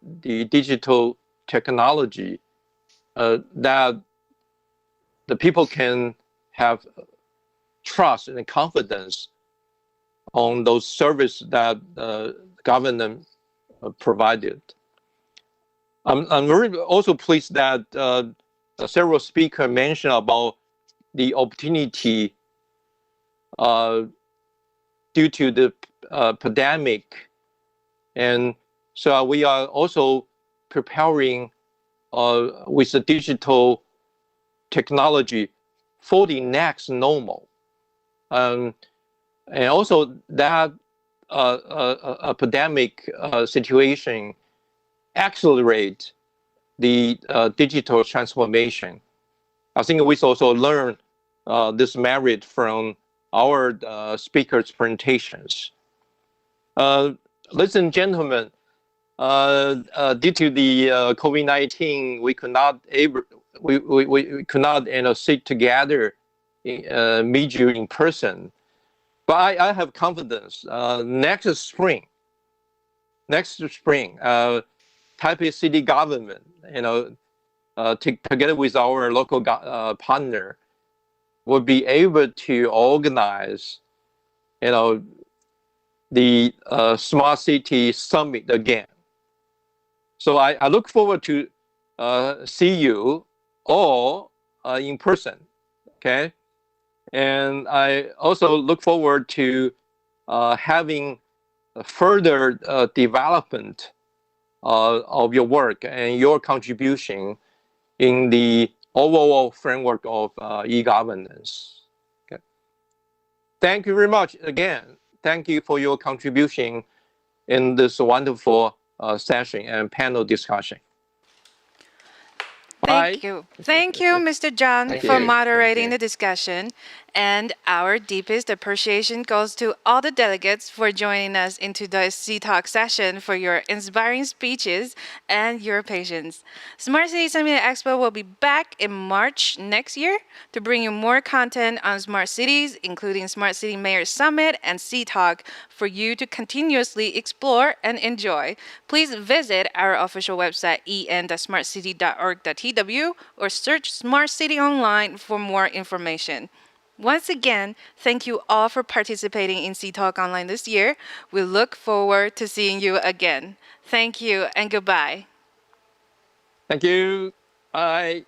digital technology that the people can have trust and confidence on those services that government provided. I'm very also pleased that several speakers mentioned about the opportunity due to the pandemic, and so we are also preparing with the digital technology for the next normal, and also that pandemic situation accelerate the digital transformation. I think we also learned this merit from our speakers' presentations. Ladies and gentlemen, due to the COVID-19, we could not sit together, meet you in person. But I have confidence. Next spring, Taipei City government, together with our local partner, will be able to organize, the Smart City Summit again. So I look forward to see you all in person, okay? And I also look forward to having further development of your work and your contribution in the overall framework of e-governance. Okay. Thank you very much again. Thank you for your contribution in this wonderful session and panel discussion. Thank you. Thank you, Mr. John, Thank for you. moderating the discussion. And our deepest appreciation goes to all the delegates for joining us into the CTalk session, for your inspiring speeches and your patience. Smart City Summit Expo will be back in March next year to bring you more content on smart cities, including Smart City Mayor Summit and CTalk, for you to continuously explore and enjoy. Please visit our official website en.smartcity.org.tw or search Smart City online for more information. Once again, thank you all for participating in CTalk Online this year. We look forward to seeing you again. Thank you and goodbye. Thank you. Bye.